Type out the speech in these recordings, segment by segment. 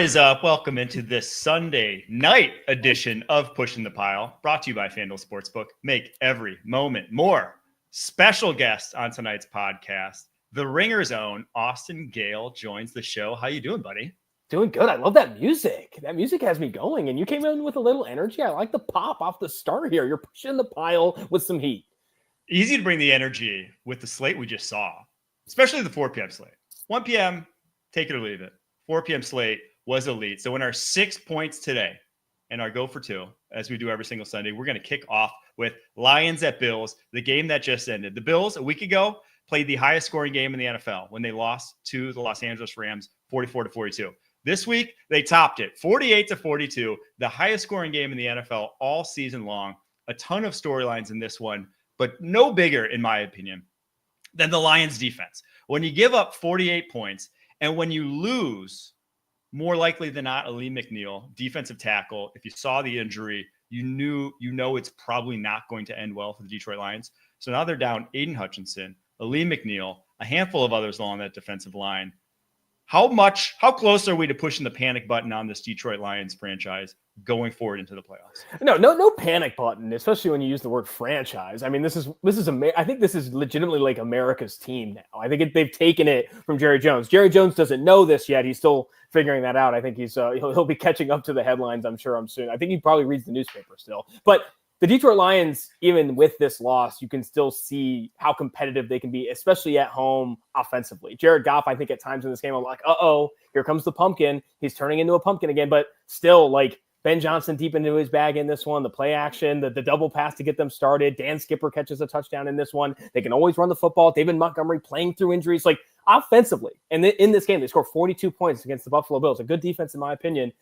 What is up? Welcome into this Sunday night edition of Pushing the Pile, brought to you by FanDuel Sportsbook. Make every moment more. Special guest on tonight's podcast, the Ringer's own Austin Gayle joins the show. How you doing, buddy? Doing good. I love that music. That music has me going, and you came in with a little energy. I like the pop off the start here. You're pushing the pile with some heat. Easy to bring the energy with the slate we just saw, especially the 4 p.m. slate. 1 p.m., take it or leave it. 4 p.m. slate was elite. So in our 6 points today and our go for 2, as we do every single Sunday, we're going to kick off with Lions at Bills, the game that just ended. The Bills, a week ago, played the highest scoring game in the NFL when they lost to the Los Angeles Rams 44-42. This week, they topped it 48-42, the highest scoring game in the NFL all season long. A ton of storylines in this one, but no bigger, in my opinion, than the Lions defense. When you give up 48 points, and when you lose, more likely than not, Ali McNeil, defensive tackle, if you saw the injury, you know it's probably not going to end well for the Detroit Lions. So now they're down Aiden Hutchinson, Ali McNeil, a handful of others along that defensive line. How close are we to pushing the panic button on this Detroit Lions franchise going forward into the playoffs? No panic button, especially when you use the word franchise. I mean, I think this is legitimately like America's team now. I think they've taken it from Jerry Jones. Jerry Jones doesn't know this yet. He's still figuring that out. I think he'll be catching up to the headlines, I'm sure, soon. I think he probably reads the newspaper still. But the Detroit Lions, even with this loss, you can still see how competitive they can be, especially at home offensively. Jared Goff, I think at times in this game, I'm like, here comes the pumpkin. He's turning into a pumpkin again. But still, like, Ben Johnson deep into his bag in this one, the play action, the double pass to get them started. Dan Skipper catches a touchdown in this one. They can always run the football. David Montgomery playing through injuries. Like, offensively, and in this game, they scored 42 points against the Buffalo Bills. A good defense, in my opinion.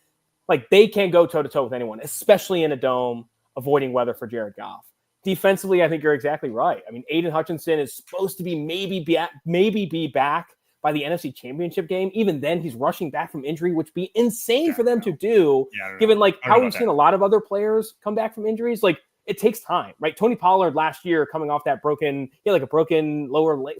Like, they can go toe-to-toe with anyone, especially in a dome, avoiding weather for Jared Goff. Defensively, I think you're exactly right. I mean, Aiden Hutchinson is supposed to be maybe be back by the NFC Championship game. Even then, he's rushing back from injury, which would be insane for them to do, given like how we've seen a lot of other players come back from injuries. Like, it takes time, right? Tony Pollard last year coming off that broken lower leg,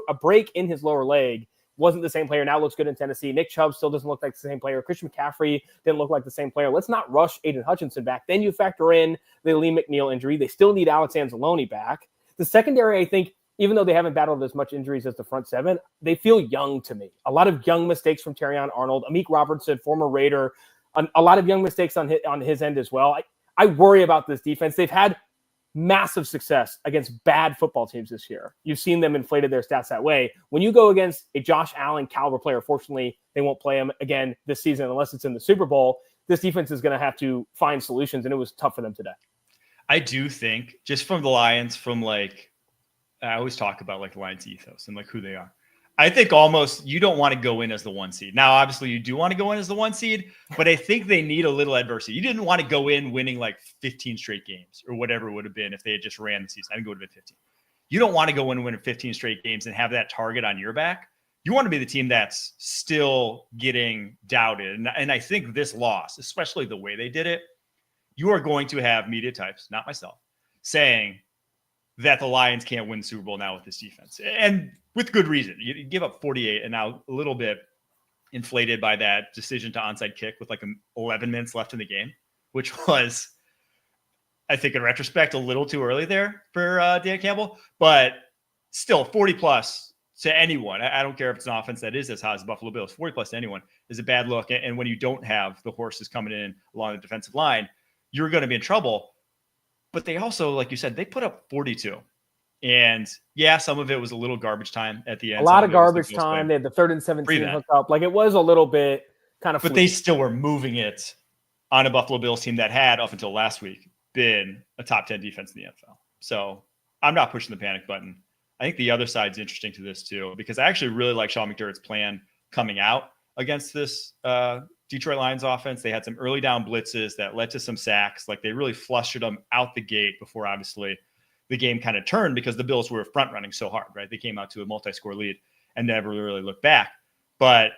a break in his lower leg. Wasn't the same player. Now looks good in Tennessee. Nick Chubb still doesn't look like the same player. Christian McCaffrey didn't look like the same player. Let's not rush Aiden Hutchinson back. Then you factor in the Lee McNeil injury. They still need Alex Anzalone back. The secondary, I think, even though they haven't battled as much injuries as the front seven, they feel young to me. A lot of young mistakes from Terrion Arnold, Amik Robertson, former Raider, a lot of young mistakes on his end as well. I worry about this defense. They've had massive success against bad football teams this year. You've seen them inflated their stats that way. When you go against a Josh Allen caliber player, fortunately, they won't play him again this season unless it's in the Super Bowl. This defense is going to have to find solutions, and it was tough for them today. I do think, just from the Lions, I always talk about like the Lions ethos and like who they are. I think almost you don't want to go in as the 1 seed. Now, obviously, you do want to go in as the 1 seed, but I think they need a little adversity. You didn't want to go in winning like 15 straight games or whatever it would have been if they had just ran the season. I think it would have been 15. You don't want to go in and win 15 straight games and have that target on your back. You want to be the team that's still getting doubted. And I think this loss, especially the way they did it, you are going to have media types, not myself, saying that the Lions can't win the Super Bowl now with this defense. And with good reason. You give up 48 and now a little bit inflated by that decision to onside kick with like 11 minutes left in the game, which was, I think in retrospect, a little too early there for Dan Campbell, but still 40 plus to anyone. I don't care if it's an offense that is as hot as the Buffalo Bills, 40 plus to anyone is a bad look. And when you don't have the horses coming in along the defensive line, you're going to be in trouble. But they also, like you said, they put up 42. And yeah, some of it was a little garbage time at the end. A lot of garbage time. They had the 3rd and 17 hookup. Like, it was a little bit kind of. But they still were moving it on a Buffalo Bills team that had, up until last week, been a top 10 defense in the NFL. So I'm not pushing the panic button. I think the other side's interesting to this too, because I actually really like Sean McDermott's plan coming out against this Detroit Lions offense. They had some early down blitzes that led to some sacks. Like, they really flustered them out the gate before, obviously, the game kind of turned because the Bills were front running so hard, right? They came out to a multi-score lead and never really looked back. But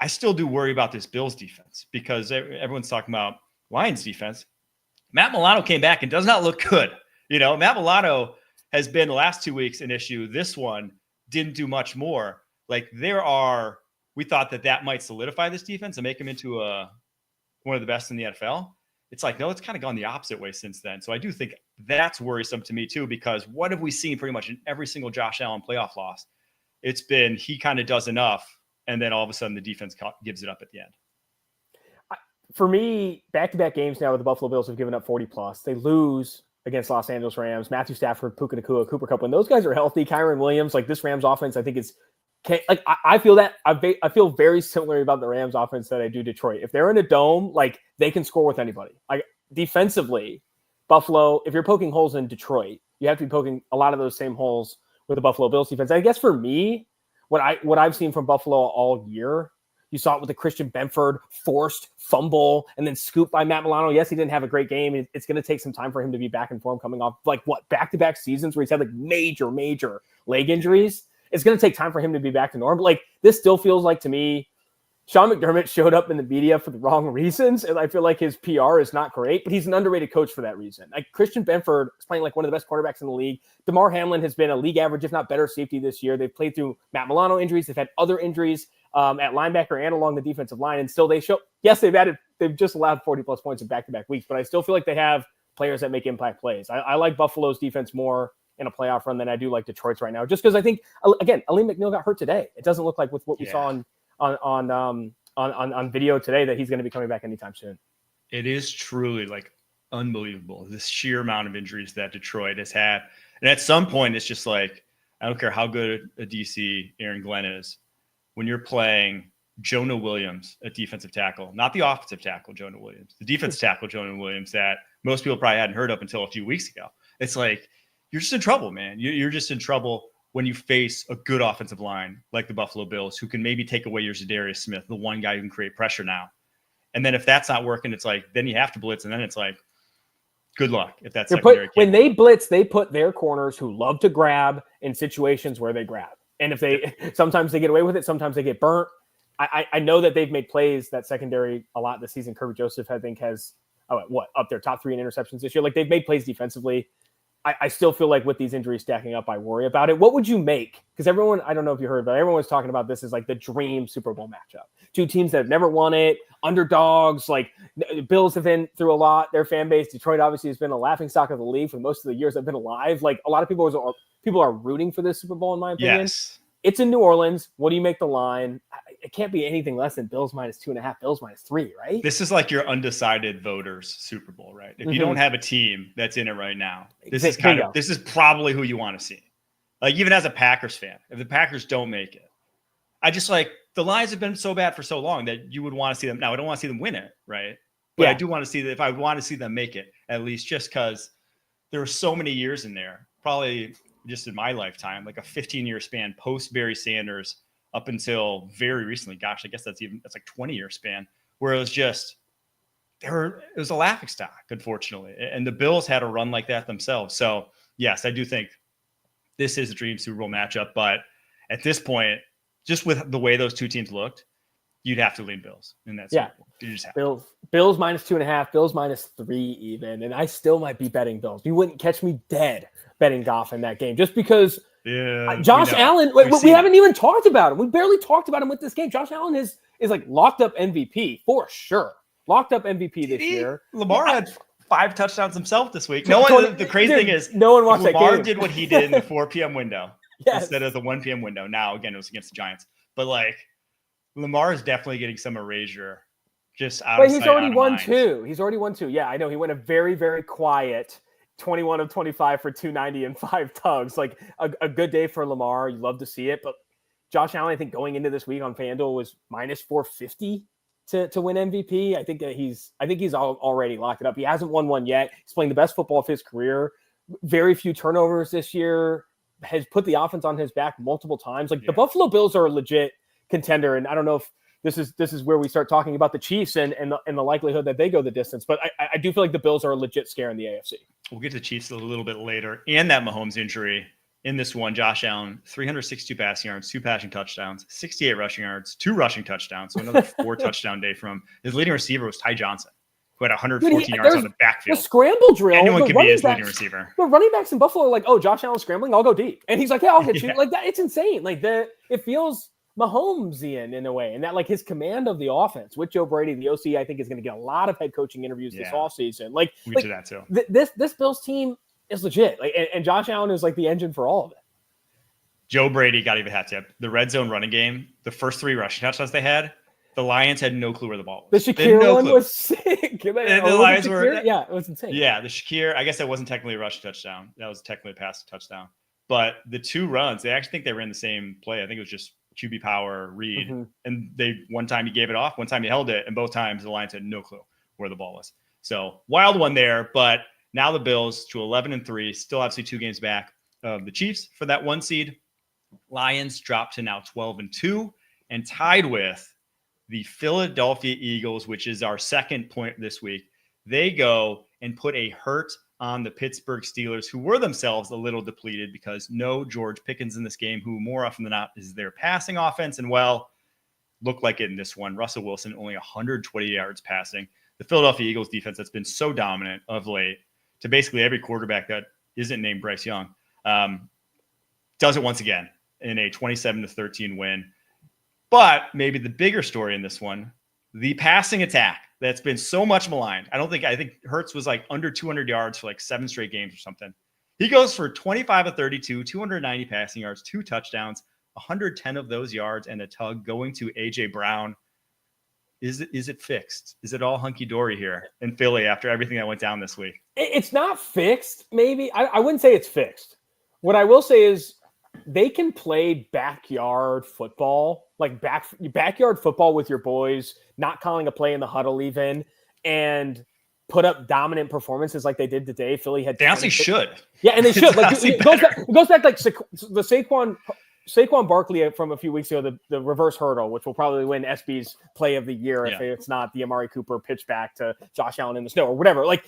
I still do worry about this Bills defense because everyone's talking about Lions defense. Matt Milano came back and does not look good. Matt Milano has been the last 2 weeks an issue. This one didn't do much more. Like, there are we thought that might solidify this defense and make them into one of the best in the NFL. It's like, no, it's kind of gone the opposite way since then. So I do think that's worrisome to me too, because what have we seen pretty much in every single Josh Allen playoff loss? It's been, he kind of does enough, and then all of a sudden the defense gives it up at the end. For me, back-to-back games now with the Buffalo Bills have given up 40+. They lose against Los Angeles Rams, Matthew Stafford, Puka Nacua, Cooper Kupp. When those guys are healthy, Kyron Williams, like this Rams offense, I think is like I feel that I feel very similar about the Rams offense that I do Detroit. If they're in a dome, like they can score with anybody. Like defensively, Buffalo, if you're poking holes in Detroit, you have to be poking a lot of those same holes with the Buffalo Bills defense. I guess for me, what I've seen from Buffalo all year, you saw it with the Christian Benford forced fumble and then scoop by Matt Milano. Yes, he didn't have a great game. It's going to take some time for him to be back in form coming off like back-to-back seasons where he's had like major leg injuries. It's going to take time for him to be back to normal. Like this still feels like to me, Sean McDermott showed up in the media for the wrong reasons. And I feel like his PR is not great, but he's an underrated coach for that reason. Like Christian Benford is playing like one of the best quarterbacks in the league. DeMar Hamlin has been a league average, if not better safety this year. They've played through Matt Milano injuries. They've had other injuries at linebacker and along the defensive line. And still they've just allowed 40+ points in back-to-back weeks, but I still feel like they have players that make impact plays. I like Buffalo's defense more in a playoff run than I do like Detroit's right now, just because I think, again, Aleem McNeil got hurt today. It doesn't look like with what we saw on video today that he's going to be coming back anytime soon. It is truly like unbelievable, this sheer amount of injuries that Detroit has had. And at some point, it's just like, I don't care how good a DC Aaron Glenn is. When you're playing Jonah Williams at defensive tackle, not the offensive tackle, Jonah Williams, the defensive tackle, Jonah Williams, that most people probably hadn't heard of until a few weeks ago. It's like, you're just in trouble, man. You're just in trouble when you face a good offensive line like the Buffalo Bills, who can maybe take away your Zadarius Smith, the one guy who can create pressure now. And then if that's not working, it's like, then you have to blitz. And then it's like, good luck if that's when they blitz, they put their corners who love to grab in situations where they grab. And if they, sometimes they get away with it, sometimes they get burnt. I know that they've made plays that secondary a lot this season. Kirby Joseph, I think, has up there, top 3 in interceptions this year. Like they've made plays defensively. I still feel like with these injuries stacking up, I worry about it. What would you make? Because everyone, I don't know if you heard, but everyone was talking about this as like the dream Super Bowl matchup. Two teams that have never won it, underdogs. Like the Bills have been through a lot. Their fan base, Detroit obviously has been a laughingstock of the league for most of the years they've been alive. Like a lot of people are rooting for this Super Bowl, in my opinion. Yes. It's in New Orleans. What do you make the line? It can't be anything less than Bills -2.5, Bills -3, right? This is like your undecided voters Super Bowl, right? If you don't have a team that's in it right now, this is probably who you want to see. Like even as a Packers fan, if the Packers don't make it, I just like the Lions have been so bad for so long that you would want to see them. Now I don't want to see them win it, right? But I do want to see that if I want to see them make it, at least just because there were so many years in there, probably just in my lifetime, like a 15-year span post Barry Sanders up until very recently. Gosh, I guess that's like 20-year span where it was just it was a laughingstock, unfortunately. And the Bills had a run like that themselves. So yes, I do think this is a dream Super Bowl matchup. But at this point, just with the way those two teams looked, you'd have to lean Bills in that Super Bowl. You just have Bills -2.5, Bills -3 even. And I still might be betting Bills. You wouldn't catch me dead betting Goff in that game just because Josh Allen, we haven't even talked about him. We barely talked about him with this game. Josh Allen is like locked up MVP for sure. Locked up MVP this year. Lamar had 5 touchdowns himself this week. The crazy thing is no one watched that game. Lamar did what he did in the 4 p.m. window instead of the 1 p.m. window. Now, again, it was against the Giants. But like Lamar is definitely getting some erasure just out of sight. But he's already won 2. He's already won 2. Yeah, I know. He went a very, very quiet 21 of 25 for 290 and 5 tugs. Like a good day for Lamar. You love to see it. But Josh Allen, I think going into this week on FanDuel was -450 to win MVP. I think he's already locked it up. He hasn't won one yet. He's playing the best football of his career. Very few turnovers this year. Has put the offense on his back multiple times. Like the Buffalo Bills are a legit contender. And I don't know if this is where we start talking about the Chiefs and the likelihood that they go the distance. But I do feel like the Bills are a legit scare in the AFC. We'll get to the Chiefs a little bit later. And that Mahomes injury in this one, Josh Allen, 362 passing yards, 2 passing touchdowns, 68 rushing yards, 2 rushing touchdowns. So another 4 touchdown day from him. His leading receiver was Ty Johnson, who had 114 yards on the backfield. The scramble drill. Anyone could be his leading receiver. The running backs in Buffalo are like, oh, Josh Allen's scrambling, I'll go deep. And he's like, yeah, I'll hit you. Like that. It's insane. Like it feels Mahomesian in a way, and that like his command of the offense with Joe Brady, the OC, I think is going to get a lot of head coaching interviews this offseason. Like, we get to that too. This Bills team is legit. Like, and Josh Allen is like the engine for all of it. Joe Brady got even hat tip. The red zone running game, the first 3 rushing touchdowns they had, the Lions had no clue where the ball was. The Shakir one was sick. The Lions were, yeah, it was insane. Yeah, the Shakir, I guess that wasn't technically a rush touchdown. That was technically a pass touchdown. But the 2 runs, they actually think they ran the same play. I think it was just QB power, read. Mm-hmm. And one time he gave it off, one time he held it, and both times the Lions had no clue where the ball was. So wild one there, but now the Bills to 11-3, still obviously 2 games back of the Chiefs for that 1 seed. Lions dropped to now 12-2 and tied with the Philadelphia Eagles, which is our second point this week. They go and put a hurt on the Pittsburgh Steelers, who were themselves a little depleted because no George Pickens in this game, who more often than not is their passing offense. And well, looked like it in this one. Russell Wilson, only 120 yards passing. The Philadelphia Eagles defense that's been so dominant of late to basically every quarterback that isn't named Bryce Young, does it once again in a 27-13 win. But maybe the bigger story in this one, the passing attack that's been so much maligned. I think Hurts was like under 200 yards for like 7 straight games or something. He goes for 25 of 32, 290 passing yards, 2 touchdowns, 110 of those yards, and a tug going to A.J. Brown. Is it fixed? Is it all hunky-dory here in Philly after everything that went down this week? It's not fixed, maybe. I wouldn't say it's fixed. What I will say is they can play backyard football, like backyard football with your boys, not calling a play in the huddle even, and put up dominant performances like they did today. Philly had. They honestly should. Yeah, and they should. Like it goes back like the Saquon Barkley from a few weeks ago, the reverse hurdle, which will probably win SB's play of the year if it's not the Amari Cooper pitch back to Josh Allen in the snow or whatever. Like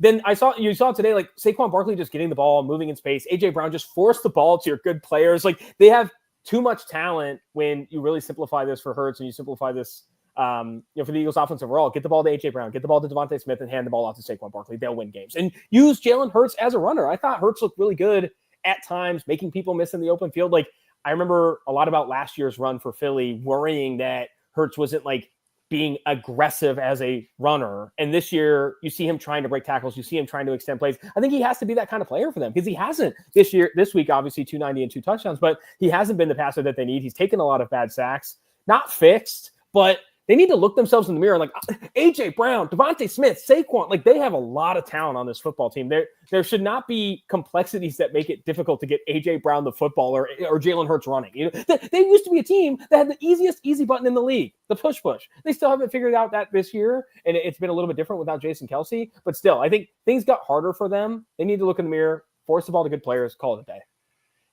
then you saw today, like Saquon Barkley just getting the ball, moving in space. A.J. Brown just forced the ball to your good players. Like they have too much talent when you really simplify this for Hurts and you simplify this, for the Eagles offense overall. Get the ball to A.J. Brown, get the ball to Devontae Smith, and hand the ball off to Saquon Barkley. They'll win games. And use Jalen Hurts as a runner. I thought Hurts looked really good at times, making people miss in the open field. Like I remember a lot about last year's run for Philly, worrying that Hurts wasn't like being aggressive as a runner. And this year you see him trying to break tackles. You see him trying to extend plays. I think he has to be that kind of player for them because he hasn't this week, obviously 290 and 2 touchdowns, but he hasn't been the passer that they need. He's taken a lot of bad sacks, not fixed, but they need to look themselves in the mirror like A.J. Brown, Devontae Smith, Saquon. Like they have a lot of talent on this football team. There should not be complexities that make it difficult to get A.J. Brown the football or Jalen Hurts running. They used to be a team that had the easy button in the league, the push. They still haven't figured out that this year, and it's been a little bit different without Jason Kelce. But still, I think things got harder for them. They need to look in the mirror, force the ball to good players, call it a day.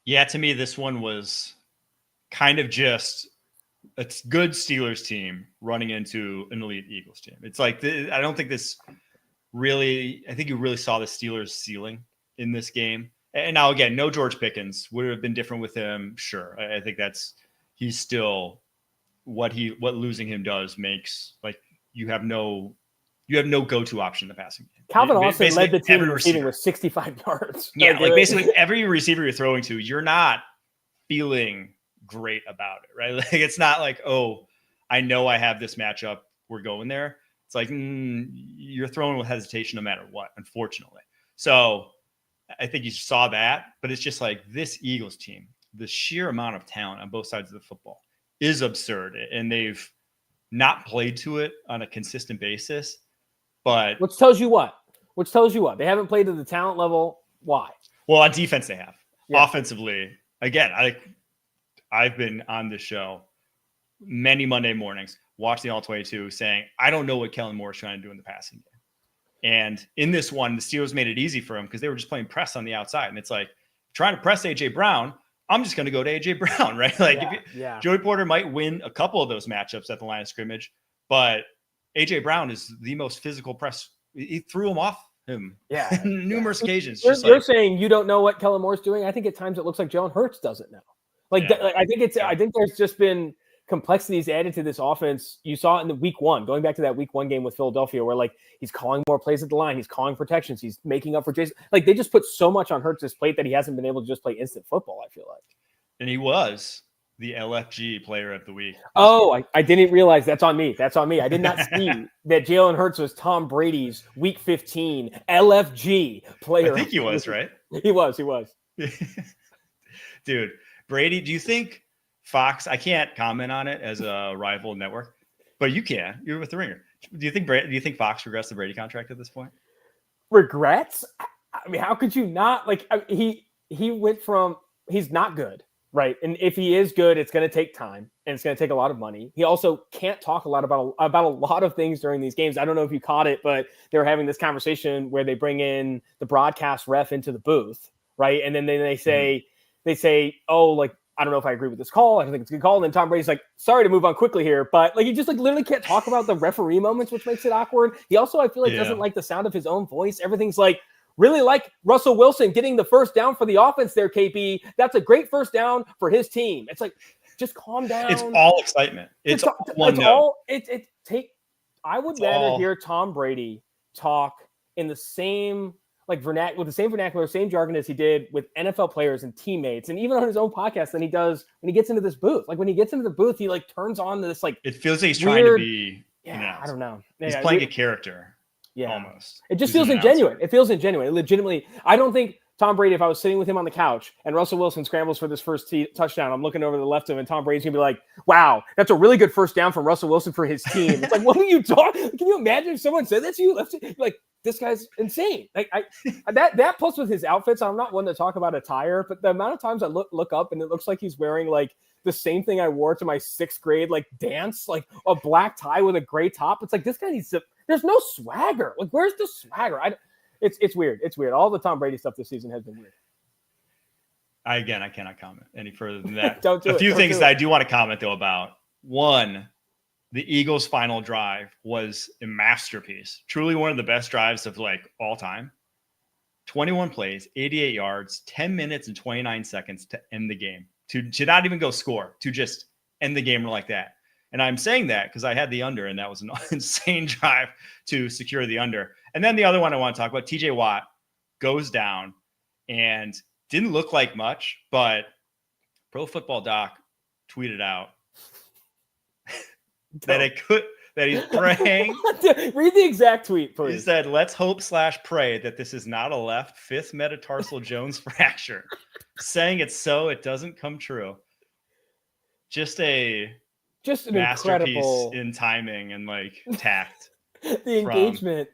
Yeah, to me, this one was kind of just a good Steelers team running into an elite Eagles team. It's like, I don't think this really, I think you really saw the Steelers ceiling in this game. And now again, no George Pickens. Would it have been different with him? Sure. I think he's still what losing him does makes like you have no go-to option in the passing game. Calvin Austin led the team receiving with 65 yards. Yeah. Like basically every receiver you're throwing to, you're not feeling great about it, right? Like it's not like, oh, I know I have this matchup, we're going there. It's like you're throwing with hesitation no matter what, unfortunately. So I think you saw that, but it's just like this Eagles team, the sheer amount of talent on both sides of the football is absurd, and they've not played to it on a consistent basis. But which tells you what they haven't played to the talent level. Why? Well, on defense they have. Yeah. Offensively, again, I've been on this show many Monday mornings, watching the All-22, saying, I don't know what Kellen Moore is trying to do in the passing game. And in this one, the Steelers made it easy for him because they were just playing press on the outside. And it's like, trying to press A.J. Brown, I'm just going to go to A.J. Brown, right? Like, Joey Porter might win a couple of those matchups at the line of scrimmage, but A.J. Brown is the most physical press. He threw him off him numerous occasions. You're saying you don't know what Kellen Moore's doing? I think at times it looks like Jalen Hurts doesn't know. I think there's just been complexities added to this offense. You saw it in the week 1, going back to that week 1 game with Philadelphia, where like he's calling more plays at the line, he's calling protections, he's making up for Jason. Like they just put so much on Hurts' plate that he hasn't been able to just play instant football, I feel like. And he was the LFG player of the week. Oh, I didn't realize that's on me. That's on me. I did not see that Jalen Hurts was Tom Brady's Week 15 LFG player. I think he was, right? He was. Dude, Brady, do you think Fox, I can't comment on it as a rival network, but you can. You're with the Ringer. Do you think Fox regrets the Brady contract at this point? Regrets? I mean, how could you not? Like, he went from, he's not good, right? And if he is good, it's going to take time and it's going to take a lot of money. He also can't talk a lot about a lot of things during these games. I don't know if you caught it, but they were having this conversation where they bring in the broadcast ref into the booth, right? And then they say, oh, like, I don't know if I agree with this call. I don't think it's a good call. And then Tom Brady's like, sorry to move on quickly here, but like, he just like literally can't talk about the referee moments, which makes it awkward. He also, I feel like, doesn't like the sound of his own voice. Everything's like, really like Russell Wilson getting the first down for the offense there, KP. That's a great first down for his team. It's like, just calm down. It's all excitement. It's one note. I would rather hear Tom Brady talk in the same with the same vernacular, same jargon as he did with NFL players and teammates, and even on his own podcast than he does when he gets into this booth. Like when he gets into the booth, he like turns on this like. It feels like he's trying to be. Yeah, I don't know. He's playing a character. Yeah, almost. It just feels ingenuine. It feels ingenuine. Legitimately, I don't think Tom Brady, if I was sitting with him on the couch and Russell Wilson scrambles for this first touchdown, I'm looking over to the left of him and Tom Brady's going to be like, wow, that's a really good first down from Russell Wilson for his team. It's like, what are you talking? Can you imagine if someone said that to you? Like, this guy's insane. Like that plus with his outfits, I'm not one to talk about attire, but the amount of times I look up and it looks like he's wearing like the same thing I wore to my 6th grade, like dance, like a black tie with a gray top. It's like, this guy needs to, there's no swagger. Like, where's the swagger? It's weird. It's weird. All the Tom Brady stuff this season has been weird. I cannot comment any further than that. A few things that I do want to comment though about. One, the Eagles' final drive was a masterpiece. Truly one of the best drives of like all time. 21 plays, 88 yards, 10 minutes and 29 seconds to end the game. To not even go score, to just end the game like that. And I'm saying that because I had the under, and that was an insane drive to secure the under. And then the other one I want to talk about, TJ Watt goes down and didn't look like much, but Pro Football Doc tweeted out that he's praying. Read the exact tweet, please. He said, let's hope/pray that this is not a left 5th metatarsal Jones fracture. Saying it's so it doesn't come true. Just an masterpiece incredible in timing and like tact. the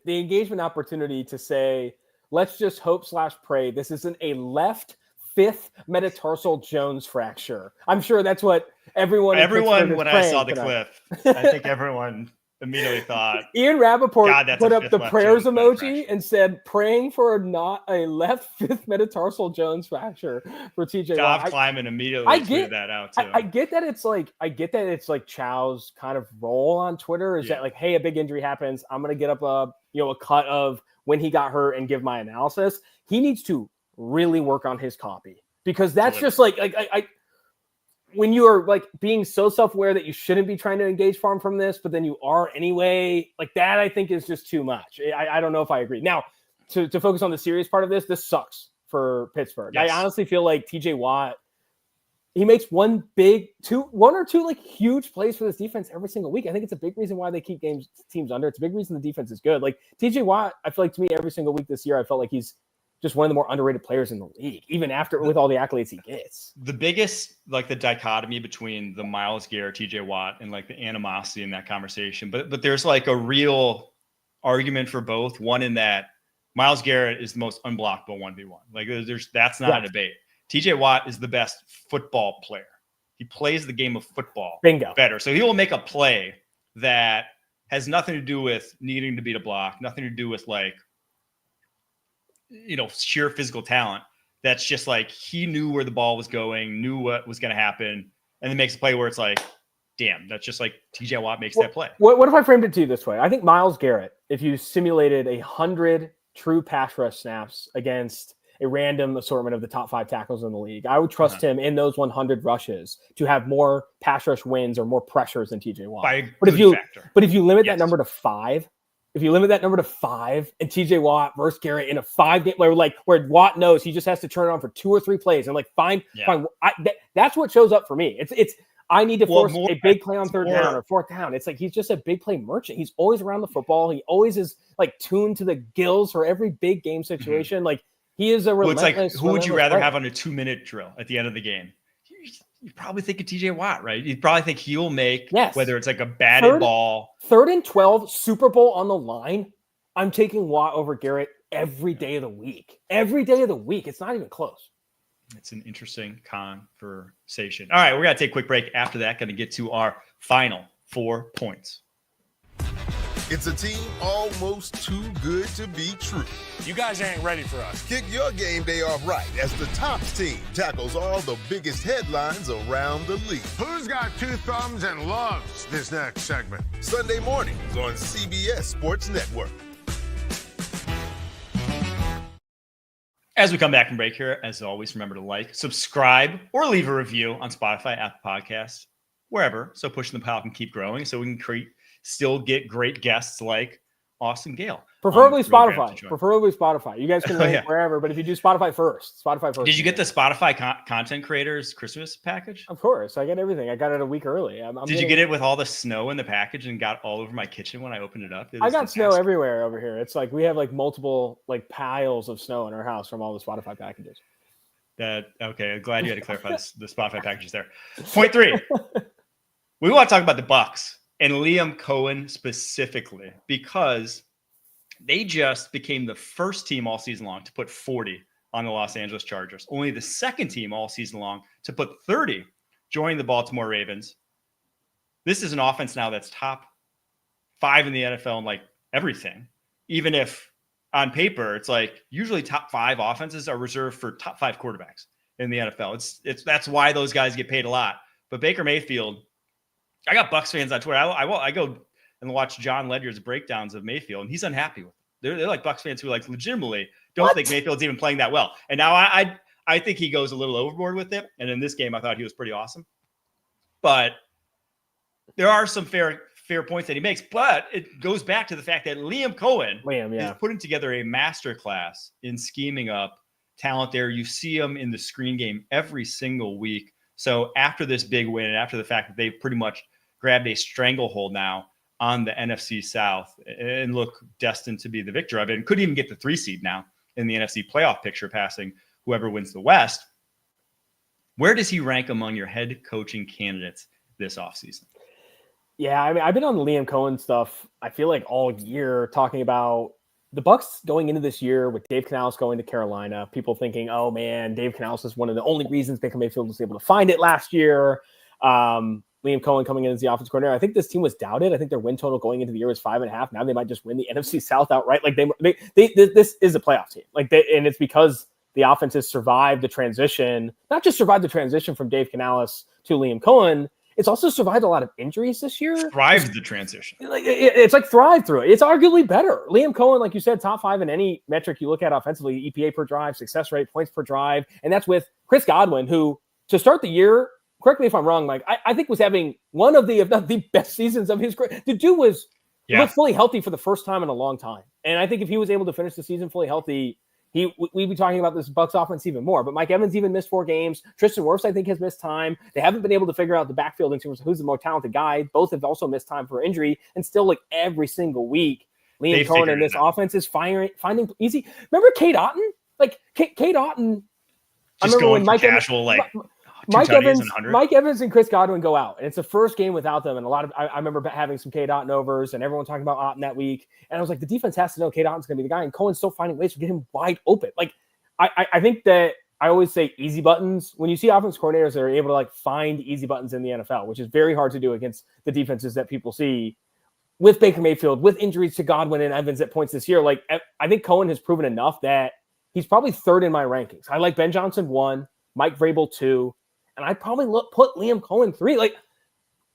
engagement opportunity to say, let's just hope/pray this isn't a left 5th metatarsal Jones fracture. I'm sure that's what everyone when I saw the clip, I think everyone immediately thought Ian Rappaport put up the prayers emoji and said, praying for not a left 5th metatarsal Jones fracture for TJ Watt. Kleiman immediately tweeted that out too. I get that it's like Chow's kind of role on Twitter is that like, hey, a big injury happens. I'm gonna get up a cut of when he got hurt and give my analysis. He needs to really work on his copy because that's just like when you are like being so self-aware that you shouldn't be trying to engage farm from this, but then you are anyway, like that, I think is just too much. I don't know if I agree. Now, to focus on the serious part of this sucks for Pittsburgh. Yes. I honestly feel like TJ Watt, he makes one or two like huge plays for this defense every single week. I think it's a big reason why they keep teams under. It's a big reason the defense is good. Like TJ Watt, I feel like to me every single week this year, I felt like he's just one of the more underrated players in the league, even with all the accolades he gets. The biggest, like the dichotomy between the Myles Garrett, TJ Watt, and like the animosity in that conversation. But there's like a real argument for both. One in that Myles Garrett is the most unblockable 1v1. Like that's not a debate. TJ Watt is the best football player. He plays the game of football better. So he will make a play that has nothing to do with needing to beat a block, nothing to do with like, sheer physical talent. That's just like he knew where the ball was going, knew what was going to happen, and then makes a play where it's like, damn, that's just like TJ Watt makes that play. What if I framed it to you this way? I think Myles Garrett, if you simulated 100 true pass rush snaps against a random assortment of the top 5 tackles in the league, I would trust him in those 100 rushes to have more pass rush wins or more pressures than TJ Watt. But if you limit that number to 5, if you limit that number to 5 and TJ Watt versus Garrett in a 5-game where Watt knows he just has to turn it on for 2 or 3 plays and that's what shows up for me. It's I need to force a big play on third down or fourth down. It's like he's just a big play merchant. He's always around the football. He always is like tuned to the gills for every big game situation. Mm-hmm. Like he is a relentless. Well, it's like who would you rather have on a 2-minute drill at the end of the game? You probably think of TJ Watt, right? You probably think he'll make whether it's like a batted ball. 3rd and 12, Super Bowl on the line. I'm taking Watt over Garrett every day of the week. Every day of the week. It's not even close. It's an interesting conversation. All right, we're going to take a quick break. After that, going to get to our final 4 points. It's a team almost too good to be true. You guys ain't ready for us. Kick your game day off right as the Tops team tackles all the biggest headlines around the league. Who's got 2 thumbs and loves this next segment? Sunday mornings on CBS Sports Network. As we come back from break here, as always, remember to like, subscribe, or leave a review on Spotify, Apple Podcasts, wherever. So pushing the pile can keep growing so we can still get great guests like Austin Gayle. Preferably Spotify. You guys can link wherever, but if you do Spotify first. Did you get the Spotify content creators Christmas package? Of course. I get everything. I got it a week early. Did you get it with all the snow in the package and got all over my kitchen when I opened it up? I got snow everywhere over here. It's like we have like multiple like piles of snow in our house from all the Spotify packages. Okay. I'm glad you had to clarify the Spotify packages there. Point 3. We want to talk about the Bucs and Liam Coen specifically because they just became the first team all season long to put 40 on the Los Angeles Chargers. Only the second team all season long to put 30, joining the Baltimore Ravens. This is an offense now that's top 5 in the NFL in like everything. Even if on paper, it's like usually top 5 offenses are reserved for top 5 quarterbacks in the NFL. That's why those guys get paid a lot. But Baker Mayfield, I got Bucs fans on Twitter. I go and watch John Ledger's breakdowns of Mayfield, and he's unhappy with it. They're like Bucs fans who like legitimately don't think Mayfield's even playing that well. And now I think he goes a little overboard with it. And in this game, I thought he was pretty awesome. But there are some fair points that he makes. But it goes back to the fact that Liam Coen is putting together a masterclass in scheming up talent there. You see him in the screen game every single week. So after this big win, and after the fact that they've pretty much grabbed a stranglehold now on the NFC South and look destined to be the victor of it, and could even get the 3 seed now in the NFC playoff picture, passing whoever wins the West. Where does he rank among your head coaching candidates this offseason? Yeah, I mean, I've been on the Liam Coen stuff, I feel like all year, talking about the Bucs going into this year with Dave Canales going to Carolina. People thinking, oh man, Dave Canales is one of the only reasons Baker Mayfield was able to find it last year. Liam Coen coming in as the offensive coordinator. I think this team was doubted. I think their win total going into the year was 5.5. Now they might just win the NFC South outright. Like this is a playoff team. And it's because the offense has survived the transition, not just survived the transition from Dave Canales to Liam Coen. It's also survived a lot of injuries this year. Thrived the transition. It's like thrived through it. It's arguably better. Liam Coen, like you said, top 5 in any metric you look at offensively, EPA per drive, success rate, points per drive. And that's with Chris Godwin, who to start the year, correct me if I'm wrong, Mike, I think was having one of the, if not the best seasons of his career. The dude was looked fully healthy for the first time in a long time. And I think if he was able to finish the season fully healthy, we'd be talking about this Bucs offense even more. But Mike Evans even missed 4 games. Tristan Wirfs, I think, has missed time. They haven't been able to figure out the backfield in terms of who's the more talented guy. Both have also missed time for injury. And still, like every single week, Liam Coen in this offense is finding easy. Remember Kate Otten? Like Kate Otten. Just going for casual, Mike Evans and Chris Godwin go out, and it's the first game without them. And I remember having some Kate Otten overs and everyone talking about Otten that week. And I was like, the defense has to know Kate Otten's going to be the guy, and Cohen's still finding ways to get him wide open. Like, I think that I always say easy buttons. When you see offense coordinators that are able to find easy buttons in the NFL, which is very hard to do against the defenses that people see with Baker Mayfield, with injuries to Godwin and Evans at points this year. Like, I think Coen has proven enough that he's probably 3rd in my rankings. I like Ben Johnson 1, Mike Vrabel 2. And I'd probably put Liam Coen 3. Like,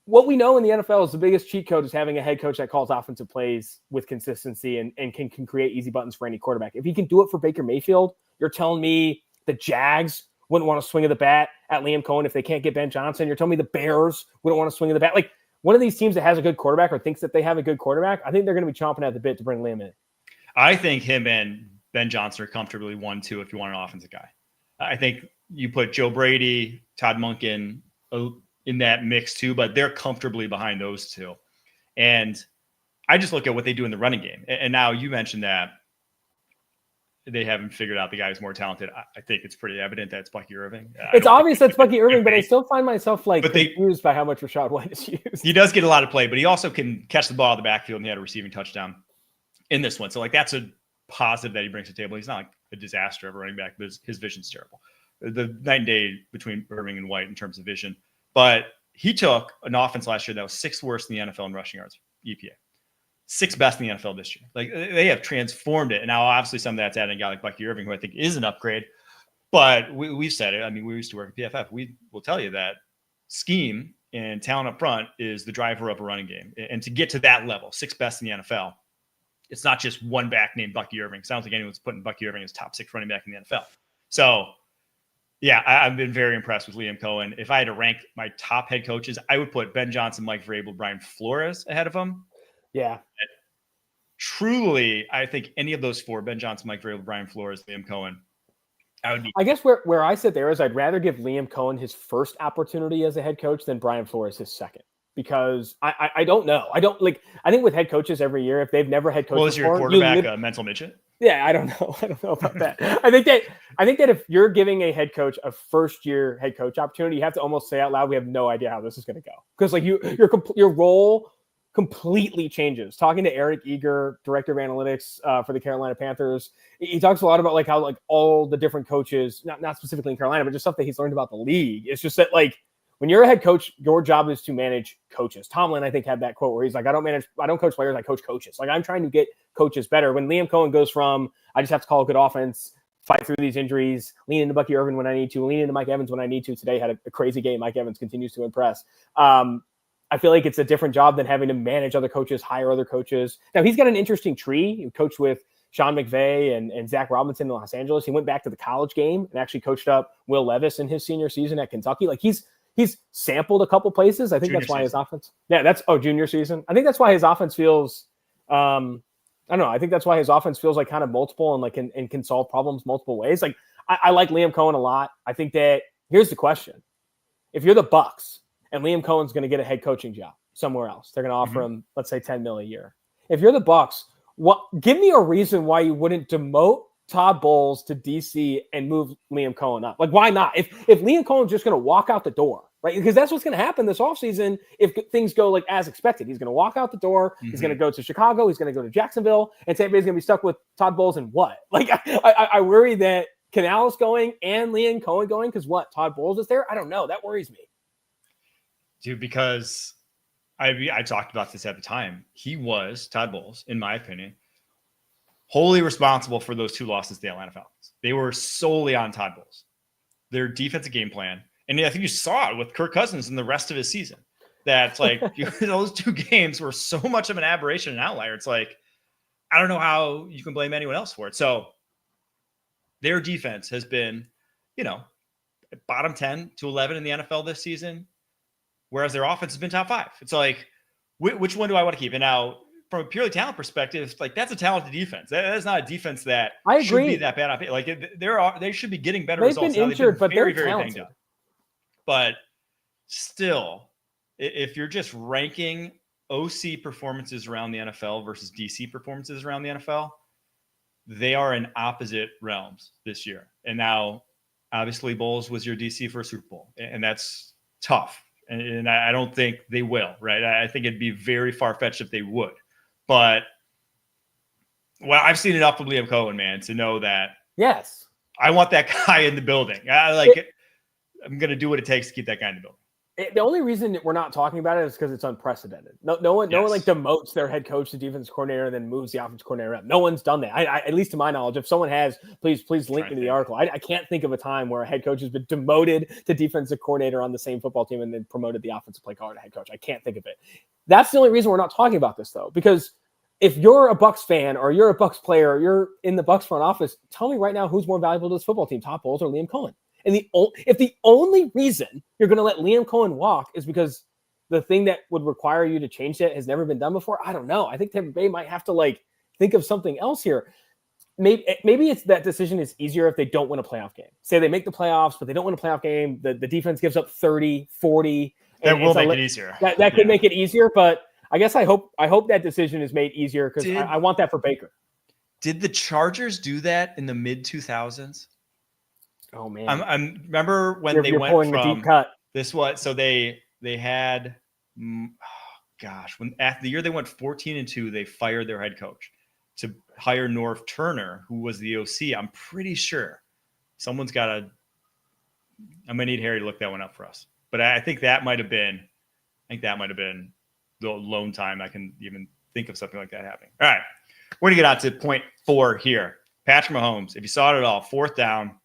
what we know in the NFL is the biggest cheat code is having a head coach that calls offensive plays with consistency and can create easy buttons for any quarterback. If he can do it for Baker Mayfield, you're telling me the Jags wouldn't want to swing at the bat at Liam Coen if they can't get Ben Johnson. You're telling me the Bears wouldn't want to swing at the bat. Like, one of these teams that has a good quarterback or thinks that they have a good quarterback, I think they're going to be chomping at the bit to bring Liam in. I think him and Ben Johnson are comfortably 1-2 if you want an offensive guy. I think you put Joe Brady, Todd Monken in that mix too, but they're comfortably behind those two. And I just look at what they do in the running game. And now you mentioned that they haven't figured out the guy who's more talented. I think it's pretty evident that it's Bucky Irving. It's obvious that's Bucky Irving, but I still find myself confused by how much Rachaad White is used. He does get a lot of play, but he also can catch the ball in the backfield, and he had a receiving touchdown in this one. So that's a positive that he brings to the table. He's not like a disaster of a running back, but his vision's terrible. The night and day between Irving and White in terms of vision. But he took an offense last year that was 6th worst in the NFL in rushing yards, EPA. 6th best in the NFL this year. They have transformed it. And now obviously some of that's adding a guy like Bucky Irving, who I think is an upgrade. But we've said it. I mean, we used to work at PFF. We will tell you that scheme and talent up front is the driver of a running game. And to get to that level, 6th best in the NFL, it's not just one back named Bucky Irving. Sounds like anyone's putting Bucky Irving as top 6 running back in the NFL. So, yeah, I've been very impressed with Liam Coen. If I had to rank my top head coaches, I would put Ben Johnson, Mike Vrabel, Brian Flores ahead of him. Yeah. Truly, I think any of those 4, Ben Johnson, Mike Vrabel, Brian Flores, Liam Coen, I guess where I sit there is I'd rather give Liam Coen his first opportunity as a head coach than Brian Flores his second. Because I don't know. I think with head coaches every year, if they've never had coaches is your quarterback a mental midget? Yeah, I don't know. I don't know about that. I think that if you're giving a head coach a first-year head coach opportunity, you have to almost say out loud, we have no idea how this is going to go. Because your role completely changes. Talking to Eric Eager, director of analytics for the Carolina Panthers, he talks a lot about how all the different coaches, not specifically in Carolina, but just stuff that he's learned about the league. It's just that when you're a head coach, your job is to manage coaches. Tomlin, I think, had that quote where he's like, I don't coach players, I coach coaches. I'm trying to get coaches better. When Liam Coen goes from, I just have to call a good offense, fight through these injuries, lean into Bucky Irving when I need to, lean into Mike Evans when I need to. Today had a crazy game. Mike Evans continues to impress. I feel like it's a different job than having to manage other coaches, hire other coaches. Now, he's got an interesting tree. He coached with Sean McVay and Zach Robinson in Los Angeles. He went back to the college game and actually coached up Will Levis in his senior season at Kentucky. He's sampled a couple places. I think junior that's why season. his offense. Yeah, junior season. I think that's why his offense feels. I don't know. I think that's why his offense feels kind of multiple and can solve problems multiple ways. I like Liam Coen a lot. I think that here's the question: if you're the Bucs and Liam Cohen's going to get a head coaching job somewhere else, they're going to offer him, let's say, $10 million a year. If you're the Bucs, give me a reason why you wouldn't demote Todd Bowles to DC and move Liam Coen up. Why not? If Liam Cohen's just going to walk out the door, right? Because that's what's going to happen this offseason if things go as expected. He's going to walk out the door. Mm-hmm. He's going to go to Chicago. He's going to go to Jacksonville. And Tampa Bay's going to be stuck with Todd Bowles and what? I worry that Canales going and Liam Coen going because Todd Bowles is there? I don't know. That worries me. Dude, because I talked about this at the time. He was, Todd Bowles, in my opinion, wholly responsible for those 2 losses to the Atlanta Falcons. They were solely on Todd Bowles. Their defensive game plan. And I think you saw it with Kirk Cousins in the rest of his season. That's those 2 games were so much of an aberration and outlier. It's I don't know how you can blame anyone else for it. So their defense has been, bottom 10 to 11 in the NFL this season. Whereas their offense has been top 5. It's which one do I want to keep? And now, from a purely talent perspective, that's a talented defense. That is not a defense that should be that bad. They should be getting better They've results. Been injured, but very, they're very talented. banged up. But still, if you're just ranking OC performances around the NFL versus DC performances around the NFL, they are in opposite realms this year. And now, obviously, Bowles was your DC for a Super Bowl, and that's tough. And I don't think they will, right? I think it'd be very far-fetched if they would. But, I've seen enough from Liam Coen, man, to know that yes, I want that guy in the building. I'm going to do what it takes to keep that guy in the building. The only reason that we're not talking about it is because it's unprecedented. No one demotes their head coach to defense coordinator and then moves the offense coordinator up. No one's done that. I at least to my knowledge, if someone has, please link me to the article. I can't think of a time where a head coach has been demoted to defensive coordinator on the same football team and then promoted the offensive play caller to head coach. I can't think of it. That's the only reason we're not talking about this though, because if you're a Bucs fan or you're a Bucs player, or you're in the Bucs front office, tell me right now who's more valuable to this football team, Todd Bowles or Liam Coen? And if the only reason you're going to let Liam Coen walk is because the thing that would require you to change that has never been done before. I don't know. I think Tampa Bay might have to like think of something else here. Maybe it's that decision is easier if they don't win a playoff game. Say they make the playoffs, but they don't win a playoff game. The defense gives up 30, 40. That will make it easier. That could make it easier, but I guess I hope that decision is made easier because I want that for Baker. Did the Chargers do that in the mid 2000s? Oh man, I remember when they went from the deep cut. This was so they had when after the year they went 14-2, they fired their head coach to hire Norv Turner, who was the OC. I'm pretty sure someone's got to. I'm gonna need Harry to look that one up for us. But I think that might have been. The lone time I can even think of something like that happening. All right, we're gonna get on to point 4 here. Patrick Mahomes, if you saw it at all, 4th down,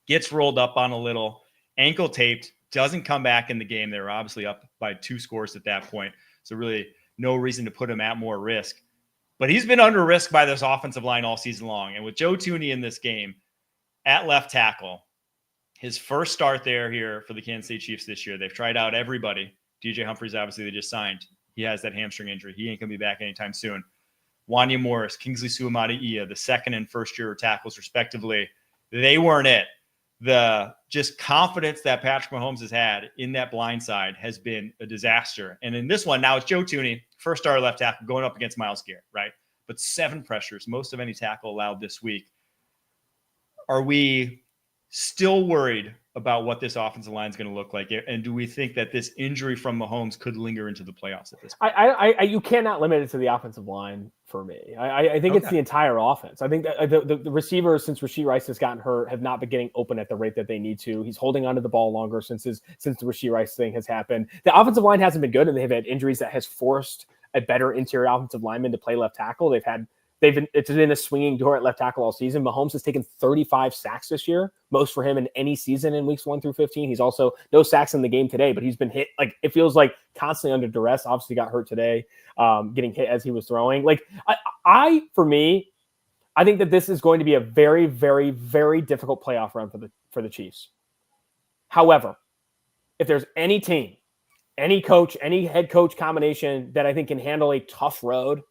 gets rolled up on a little, ankle taped, doesn't come back in the game. They were obviously up by 2 scores at that point, so really no reason to put him at more risk. But he's been under risk by this offensive line all season long. And with Joe Thuney in this game at left tackle, his first start here for the Kansas City Chiefs this year, they've tried out everybody. DJ Humphries, obviously, they just signed. He has that hamstring injury. He ain't going to be back anytime soon. Wanya Morris, Kingsley Suamadi-Ia, the second and first year tackles, respectively, they weren't it. The just confidence that Patrick Mahomes has had in that blind side has been a disaster. And in this one, now it's Joe Thuney, first starter left tackle, going up against Myles Garrett, right? But 7 pressures, most of any tackle allowed this week. Are we still worried about what this offensive line is going to look like? And do we think that this injury from Mahomes could linger into the playoffs at this point? You cannot limit it to the offensive line for me. I think it's the entire offense. I think that the receivers, since Rashee Rice has gotten hurt, have not been getting open at the rate that they need to. He's holding onto the ball longer since the Rashee Rice thing has happened. The offensive line hasn't been good, and they've had injuries that has forced a better interior offensive lineman to play left tackle. It's been a swinging door at left tackle all season. Mahomes has taken 35 sacks this year, most for him in any season in weeks 1 through 15. He's also no sacks in the game today, but he's been hit. Like, it feels like constantly under duress. Obviously got hurt today, getting hit as he was throwing. Like I think that this is going to be a very, very, very difficult playoff run for the Chiefs. However, if there's any team, any coach, any head coach combination that I think can handle a tough road,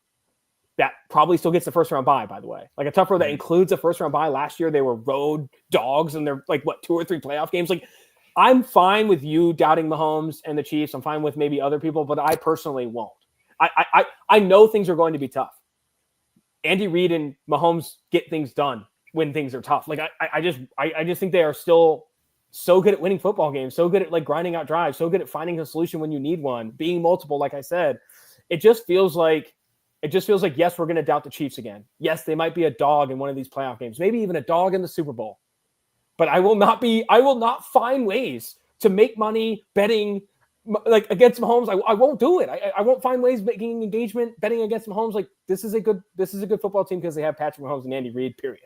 that probably still gets the first round bye, by the way. Like a tough road that includes a first round bye. Last year, they were road dogs and they're like, 2 or 3 playoff games. Like, I'm fine with you doubting Mahomes and the Chiefs. I'm fine with maybe other people, but I personally won't. I know things are going to be tough. Andy Reid and Mahomes get things done when things are tough. Like, I just think they are still so good at winning football games, so good at like grinding out drives, so good at finding a solution when you need one, being multiple, like I said. It just feels like, yes, we're going to doubt the Chiefs again. Yes, they might be a dog in one of these playoff games, maybe even a dog in the Super Bowl. But I will not find ways to make money betting like against Mahomes. I won't do it. I won't find ways making engagement betting against Mahomes. Like, this is a good football team because they have Patrick Mahomes and Andy Reid, period.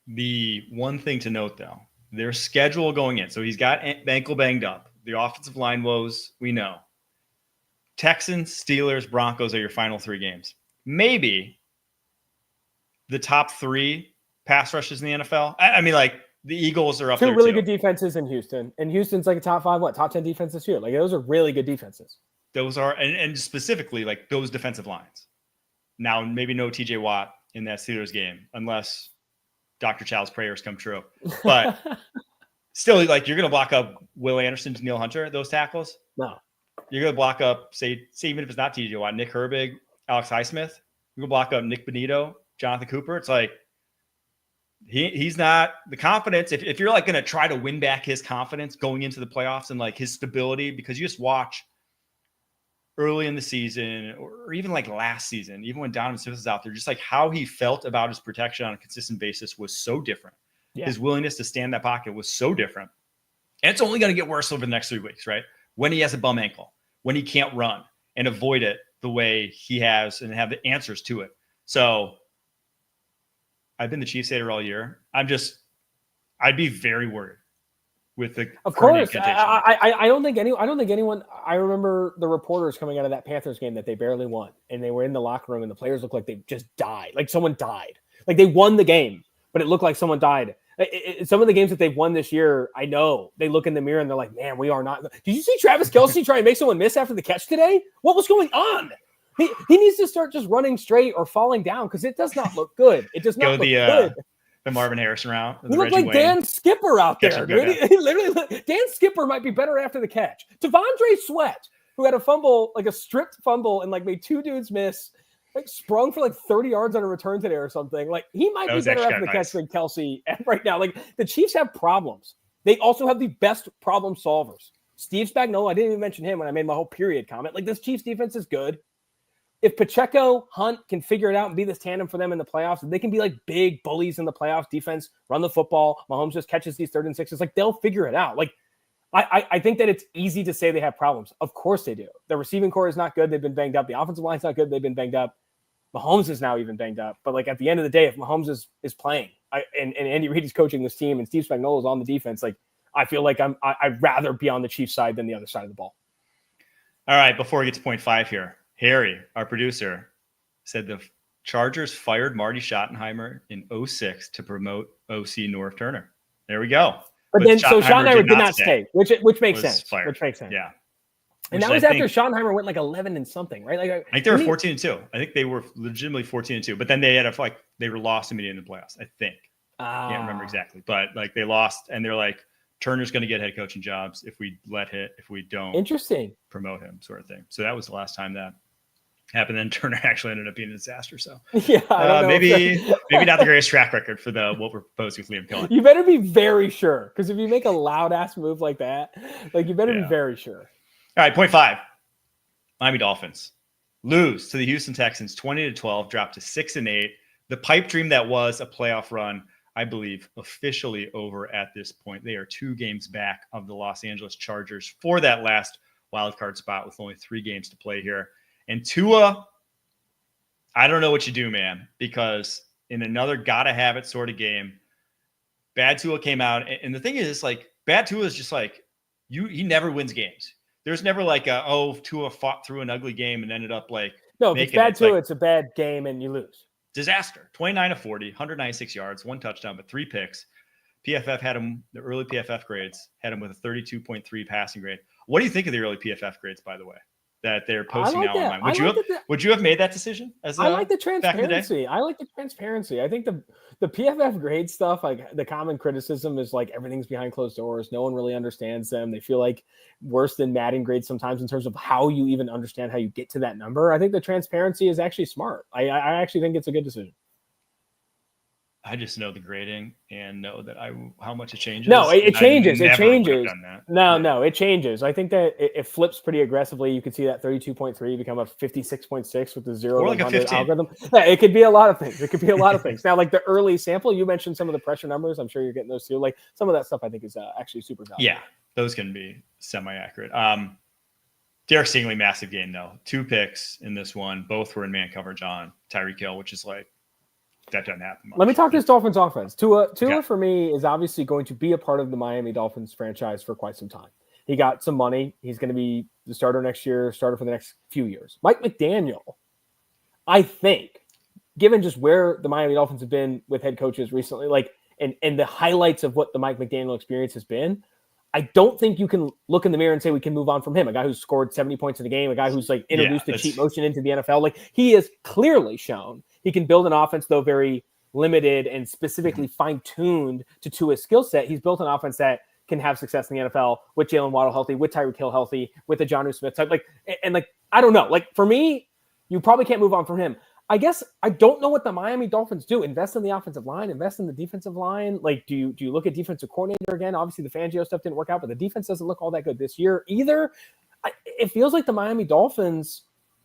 The one thing to note, though, their schedule going in. So he's got ankle banged up. The offensive line woes, we know. Texans, Steelers, Broncos are your final 3 games. Maybe the top 3 pass rushes in the NFL. I mean, like, the Eagles are up there 2 really good defenses in Houston. And Houston's like a top 10 defense this year. Like, those are really good defenses. Those are, and specifically, like, those defensive lines. Now, maybe no TJ Watt in that Steelers game, unless Dr. Child's prayers come true. But still, like, you're going to block up Will Anderson, Danielle Hunter, those tackles? No. You're going to block up, say even if it's not TJ Watt, Nick Herbig, Alex Highsmith. You're going to block up Nick Bonito, Jonathan Cooper. It's like he's not the confidence. If you're like going to try to win back his confidence going into the playoffs and like his stability, because you just watch early in the season or even like last season, even when Donovan Smith was out there, just like how he felt about his protection on a consistent basis was so different. Yeah. His willingness to stand that pocket was so different. And it's only going to get worse over the next 3 weeks, right? When he has a bum ankle, when he can't run and avoid it the way he has and have the answers to it. So I've been the Chiefs hater all year. I'd be very worried with the. Of course, I don't think anyone. I remember the reporters coming out of that Panthers game that they barely won, and they were in the locker room, and the players looked like they just died, like someone died, like they won the game, but it looked like someone died. Some of the games that they've won this year, I know they look in the mirror and they're like, man, we are not. Did you see Travis Kelce try and make someone miss after the catch today? What was going on? He needs to start just running straight or falling down because it does not look good. It does not look good. The Marvin Harrison route. He looked like Dan Skipper out there, dude. He literally, Dan Skipper might be better after the catch. Devondre Sweat, who had a fumble, like a stripped fumble, and like made two dudes miss. Like sprung for like 30 yards on a return today or something. Like he might be better after the catch than Kelce right now. Like the Chiefs have problems. They also have the best problem solvers. Steve Spagnuolo, I didn't even mention him when I made my whole period comment. Like this Chiefs defense is good. If Pacheco, Hunt can figure it out and be this tandem for them in the playoffs, they can be like big bullies in the playoffs. Defense, run the football. Mahomes just catches these 3rd and 6s. Like they'll figure it out. Like I think that it's easy to say they have problems. Of course they do. The receiving core is not good. They've been banged up. The offensive line's not good. They've been banged up. Mahomes is now even banged up. But like at the end of the day, if Mahomes is playing and Andy Reid is coaching this team and Steve Spagnuolo is on the defense, like I feel like I'd rather be on the Chiefs side than the other side of the ball. All right, before we get to point 5 here, Harry, our producer, said the Chargers fired Marty Schottenheimer in 2006 to promote OC Norv Turner. There we go. But then Schottenheimer did not stay, which makes sense. Fired. Which makes sense. Yeah. And that was after Schottenheimer went like 11 and something, right? Like I think they were 14-2. I think they were legitimately 14-2. But then they had they were lost immediately in the playoffs. I think. Can't remember exactly, but like they lost, and they're like Turner's going to get head coaching jobs if we if we don't. Interesting. Promote him, sort of thing. So that was the last time that happened. Then Turner actually ended up being a disaster. So yeah, maybe not the greatest track record for what we're proposing with Liam Coen. You better be very sure, because if you make a loud ass move like that, like you better be very sure. All right, point 5. Miami Dolphins lose to the Houston Texans 20-12, drop to 6-8. The pipe dream that was a playoff run, I believe, officially over at this point. They are 2 games back of the Los Angeles Chargers for that last wild card spot with only 3 games to play here. And Tua, I don't know what you do, man, because in another gotta have it sort of game, bad Tua came out. And the thing is, like, bad Tua is just like, he never wins games. There's never like Tua fought through an ugly game and ended up like. No, if it's bad Tua, it's a bad game and you lose. Disaster. 29-40, 196 yards, 1 touchdown, but 3 picks. PFF had him, the early PFF grades, had him with a 32.3 passing grade. What do you think of the early PFF grades, by the way, that they're posting now online? Would you have made that decision? I like the transparency. I like the transparency. I think the PFF grade stuff, like the common criticism is like everything's behind closed doors. No one really understands them. They feel like worse than Madden grades sometimes in terms of how you even understand how you get to that number. I think the transparency is actually smart. I actually think it's a good decision. I just know the grading and know that how much it changes. No, it changes. It changes. No, it changes. I think that it flips pretty aggressively. You could see that 32.3 become a 56.6 with the 0 to 100 algorithm. Yeah, it could be a lot of things. Now, like the early sample, you mentioned some of the pressure numbers. I'm sure you're getting those too. Like some of that stuff, I think is actually super valuable. Yeah, those can be semi-accurate. Derek Stingley, massive game though. 2 picks in this one. Both were in man coverage on Tyreek Hill, which is like. That doesn't happen much. Let me talk this Dolphins offense. Tua for me is obviously going to be a part of the Miami Dolphins franchise for quite some time. He got some money. He's going to be the starter next year, starter for the next few years. Mike McDaniel, I think, given just where the Miami Dolphins have been with head coaches recently, like and the highlights of what the Mike McDaniel experience has been, I don't think you can look in the mirror and say we can move on from him. A guy who's scored 70 points in a game, a guy who's like introduced the cheat motion into the NFL. Like he has clearly shown he can build an offense, though very limited and specifically fine-tuned to his skill set. He's built an offense that can have success in the NFL with Jalen Waddle healthy, with Tyreek Hill healthy, with the Jonnu Smith type. Like, and like, I don't know. Like for me, you probably can't move on from him. I guess I don't know what the Miami Dolphins do. Invest in the offensive line, invest in the defensive line. Like, do you look at defensive coordinator again? Obviously, the Fangio stuff didn't work out, but the defense doesn't look all that good this year either. It feels like the Miami Dolphins,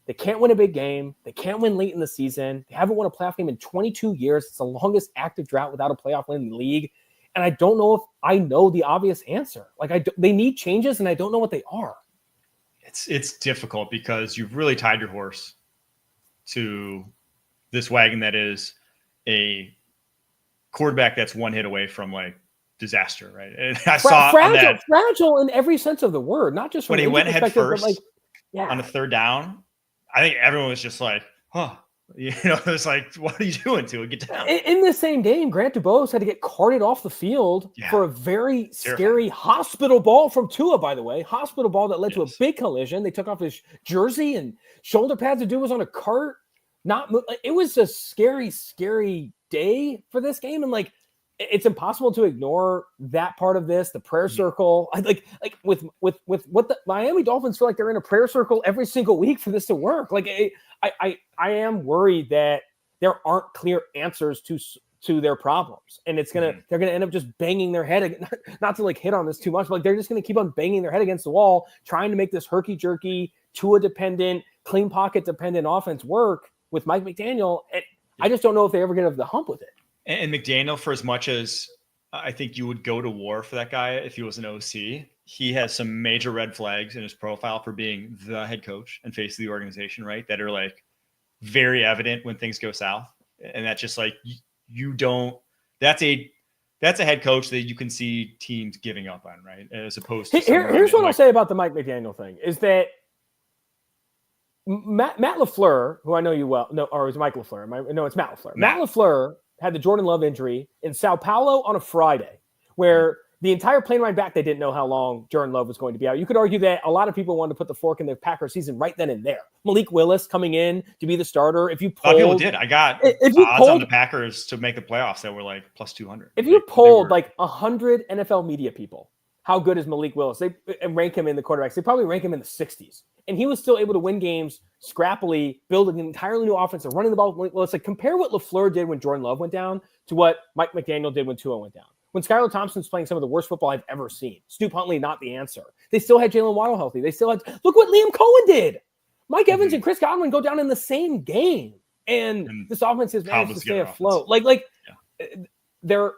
they can't win a big game. They can't win late in the season. They haven't won a playoff game in 22 years. It's the longest active drought without a playoff win in the league. And I don't know if I know the obvious answer. Like, they need changes, and I don't know what they are. It's difficult because you've really tied your horse to this wagon that is a quarterback that's one hit away from like disaster, right? And I saw fragile in every sense of the word, not just when he went head first like, on the 3rd down. I think everyone was just like, "Huh, It's like, what are you doing to it? Get down. In the same game, Grant Dubose had to get carted off the field for a very scary hospital ball from Tua, by the way. Hospital ball that led to a big collision. They took off his jersey and shoulder pads. The dude was on a cart. It was a scary, scary day for this game. And like, it's impossible to ignore that part of this, the prayer circle. Like with what the Miami Dolphins feel like they're in a prayer circle every single week for this to work. Like I am worried that there aren't clear answers to their problems, and they're gonna end up just banging their head. Not to like hit on this too much, but like they're just gonna keep on banging their head against the wall, trying to make this herky jerky, Tua dependent, clean pocket dependent offense work with Mike McDaniel. And I just don't know if they ever get over the hump with it. And McDaniel, for as much as I think you would go to war for that guy if he was an OC, he has some major red flags in his profile for being the head coach and face of the organization, right? That are like very evident when things go south. And that's just like, you don't, that's a head coach that you can see teams giving up on, right? As opposed to here's what I'll say about the Mike McDaniel thing is that Matt LaFleur, who I know you well, or is it Mike LaFleur? No, it's Matt LaFleur. Matt LaFleur had the Jordan Love injury in Sao Paulo on a Friday, where the entire plane ride back, they didn't know how long Jordan Love was going to be out. You could argue that a lot of people wanted to put the fork in the Packers season right then and there. Malik Willis coming in to be the starter. If you polled, a lot of people did. I got odds on the Packers to make the playoffs that were like plus 200. If you polled like 100 NFL media people, how good is Malik Willis? They rank him in the quarterbacks. They probably rank him in the 60s. And he was still able to win games scrappily, building an entirely new offense and running the ball. Well, it's like compare what LaFleur did when Jordan Love went down to what Mike McDaniel did when Tua went down. When Skylar Thompson's playing some of the worst football I've ever seen. Snoop Huntley, not the answer. They still had Jalen Waddle healthy. They still had – look what Liam Coen did. Mike Evans and Chris Godwin go down in the same game. And this offense has managed to stay afloat. There's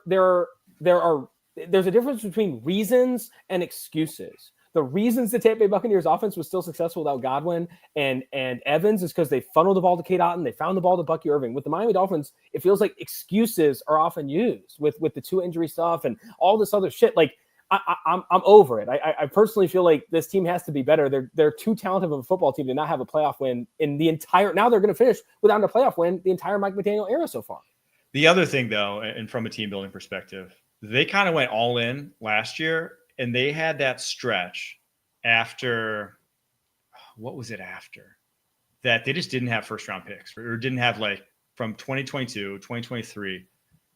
a difference between reasons and excuses. The reasons the Tampa Bay Buccaneers offense was still successful without Godwin and Evans is because they funneled the ball to Kate Otten. They found the ball to Bucky Irving. With the Miami Dolphins, it feels like excuses are often used with the two injury stuff and all this other shit. Like I'm over it. I personally feel like this team has to be better. They're too talented of a football team to not have a playoff win in the entire. Now they're going to finish without a playoff win the entire Mike McDaniel era so far. The other thing, though, and from a team building perspective, they kind of went all in last year. And they had that stretch after, what was it after? That they just didn't have first-round picks or didn't have like from 2022, 2023,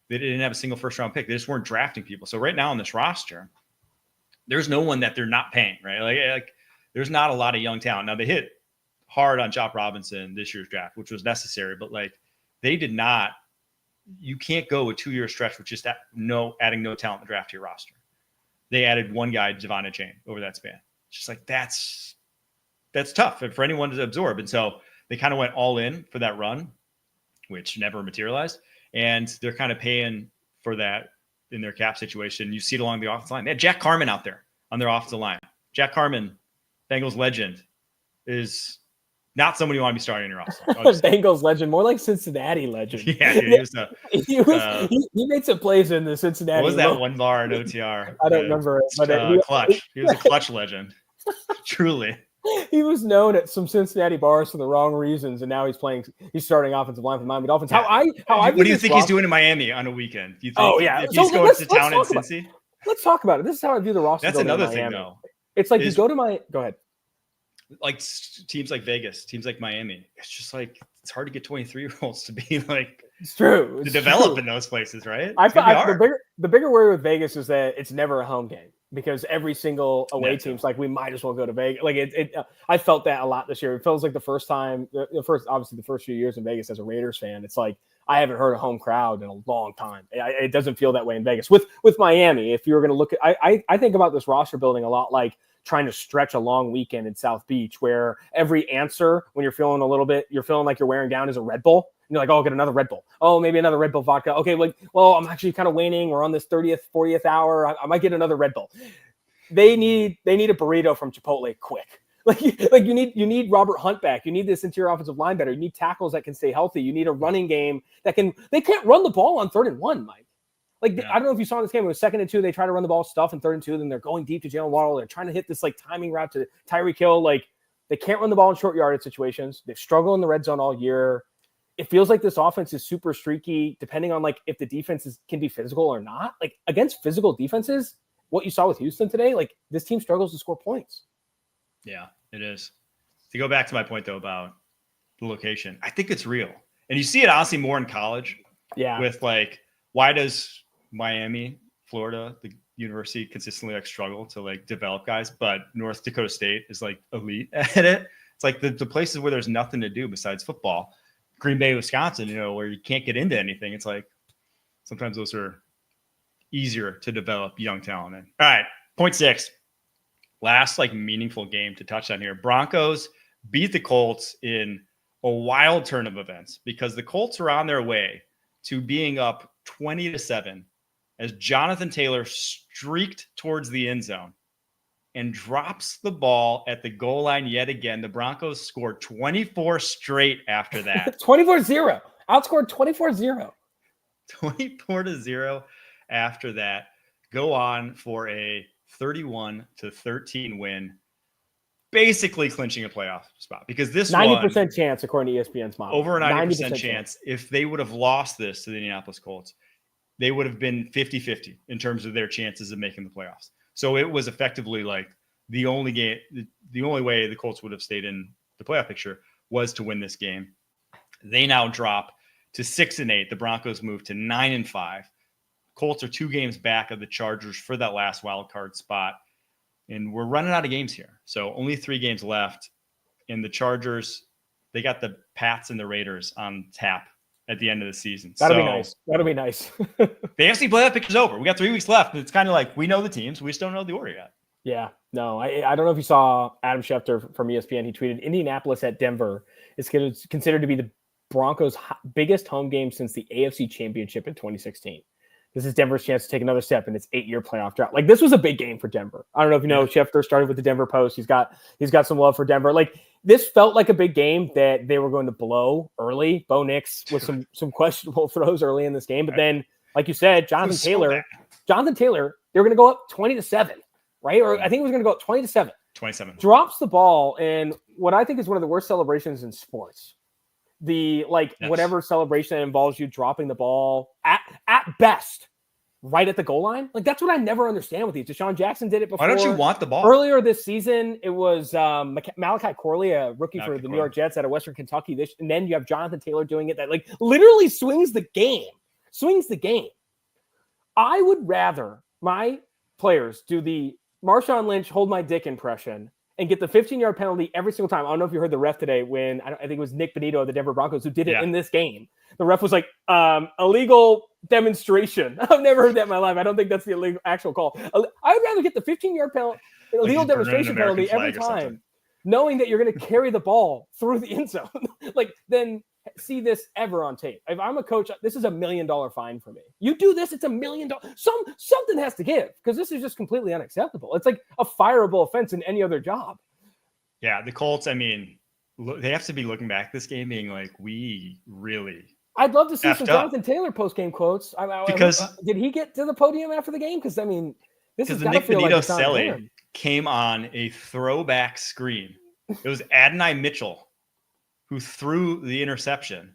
they didn't have a single first-round pick. They just weren't drafting people. So right now on this roster, there's no one that they're not paying, right? Like there's not a lot of young talent. Now they hit hard on Chop Robinson this year's draft, which was necessary, but like they did not, you can't go a 2-year stretch with just adding no talent in the draft to your roster. They added one guy, Devon Achane, over that span. It's just like that's tough for anyone to absorb. And so they kind of went all in for that run, which never materialized. And they're kind of paying for that in their cap situation. You see it along the offensive line. They had Jack Carman out there on their offensive line. Jack Carman, Bengals legend, is not somebody you want to be starting in your roster. Bengals legend, more like Cincinnati legend. Yeah, dude, he made some plays in the Cincinnati. What was that one bar in OTR? I don't remember it. But Clutch. He was a clutch legend. Truly. He was known at some Cincinnati bars for the wrong reasons, and now he's starting offensive line for the Miami Dolphins. Yeah. What do you think he's doing in Miami on a weekend? Do you think if he's going to town in Cincy? Let's talk about it. This is how I view the roster. That's another thing, though. It's like you go to go ahead. Like teams like Vegas, teams like Miami, it's just like it's hard to get 23-year-olds to be like it's true to develop in those places, right? The bigger worry with Vegas is that it's never a home game because every single away team's like we might as well go to Vegas. Like I felt that a lot this year. It feels like the first few years in Vegas as a Raiders fan, it's like I haven't heard a home crowd in a long time. It doesn't feel that way in Vegas. With Miami, if you were going to look at, I think about this roster building a lot like trying to stretch a long weekend in South Beach where every answer when you're feeling like you're wearing down is a Red Bull. And you're like, oh, I'll get another Red Bull. Oh, maybe another Red Bull vodka. Okay, well, I'm actually kind of waning. We're on this 30th, 40th hour. I might get another Red Bull. They need a burrito from Chipotle quick. Like you need Robert Hunt back. You need this interior offensive line better. You need tackles that can stay healthy. You need a running game they can't run the ball on 3rd and 1, Mike. I don't know if you saw in this game, it was 2nd and 2. They try to run the ball stuff in 3rd and 2. Then they're going deep to Jalen Waddle. They're trying to hit this like timing route to Tyreek Hill. Like they can't run the ball in short yardage situations. They've struggled in the red zone all year. it feels like this offense is super streaky, depending on like if the defense can be physical or not. Like against physical defenses, what you saw with Houston today, like this team struggles to score points. Yeah, it is. To go back to my point though about the location, I think it's real, and you see it honestly more in college. Yeah, with like, why does Miami, Florida, the university consistently like struggle to like develop guys, but North Dakota State is like elite at it. It's like the places where there's nothing to do besides football. Green Bay, Wisconsin, where you can't get into anything. It's like sometimes those are easier to develop young talent in. All right, point 6. Last like meaningful game to touch on here. Broncos beat the Colts in a wild turn of events because the Colts are on their way to being up 20-7 as Jonathan Taylor streaked towards the end zone and drops the ball at the goal line yet again. The Broncos scored 24 straight after that. 24-0. Outscored 24-0. 24-0 after that. Go on for a 31-13 win, basically clinching a playoff spot because this 90% chance according to ESPN's model. Over a 90% chance. If they would have lost this to the Indianapolis Colts, they would have been 50-50 in terms of their chances of making the playoffs. So it was effectively like the only way the Colts would have stayed in the playoff picture was to win this game. They now drop to 6-8. The Broncos move to 9-5. Colts are 2 games back of the Chargers for that last wild card spot. And we're running out of games here. So only 3 games left. And the Chargers, they got the Pats and the Raiders on tap at the end of the season. That'll be nice. That'll be nice. The AFC playoff picture's over. We got 3 weeks left. And it's kind of like we know the teams. We just don't know the order yet. Yeah. No, I don't know if you saw Adam Schefter from ESPN. He tweeted, Indianapolis at Denver is considered to be the Broncos' biggest home game since the AFC Championship in 2016. This is Denver's chance to take another step in its 8-year playoff drought. Like this was a big game for Denver. I don't know if you know, Schefter started with the Denver Post. He's got some love for Denver. Like this felt like a big game that they were going to blow early. Bo Nix with some questionable throws early in this game, but then, like you said, Jonathan Taylor, they were going to go up 20-7, right? Or I think it was going to go up 20-7. 27 drops the ball, and what I think is one of the worst celebrations in sports. Whatever celebration that involves you dropping the ball at best right at the goal line. Like that's what I never understand with these. Deshaun Jackson did it before. Why don't you want the ball? Earlier this season, it was Malachi Corley, a rookie for the New York Jets out of Western Kentucky. And then you have Jonathan Taylor doing it that like literally swings the game. I would rather my players do the Marshawn Lynch hold my dick impression and get the 15-yard penalty every single time. I don't know if you heard the ref today when I think it was Nick Benito of the Denver Broncos who did it in this game. The ref was like, illegal demonstration. I've never heard that in my life. I don't think that's the illegal actual call. I'd rather get the 15-yard penalty, illegal demonstration penalty every time, knowing that you're going to carry the ball through the end zone, than see this ever on tape. If I'm a coach, this is $1 million fine for me. You do this, it's $1 million. Something has to give because this is just completely unacceptable. It's like a fireable offense in any other job. Yeah, the Colts, I mean, they have to be looking back this game being like, we really I'd love to see some Jonathan Taylor post-game quotes. Because did he get to the podium after the game? Because, I mean, this is the Nick Benito Selly came on a throwback screen. It was Adonai Mitchell who threw the interception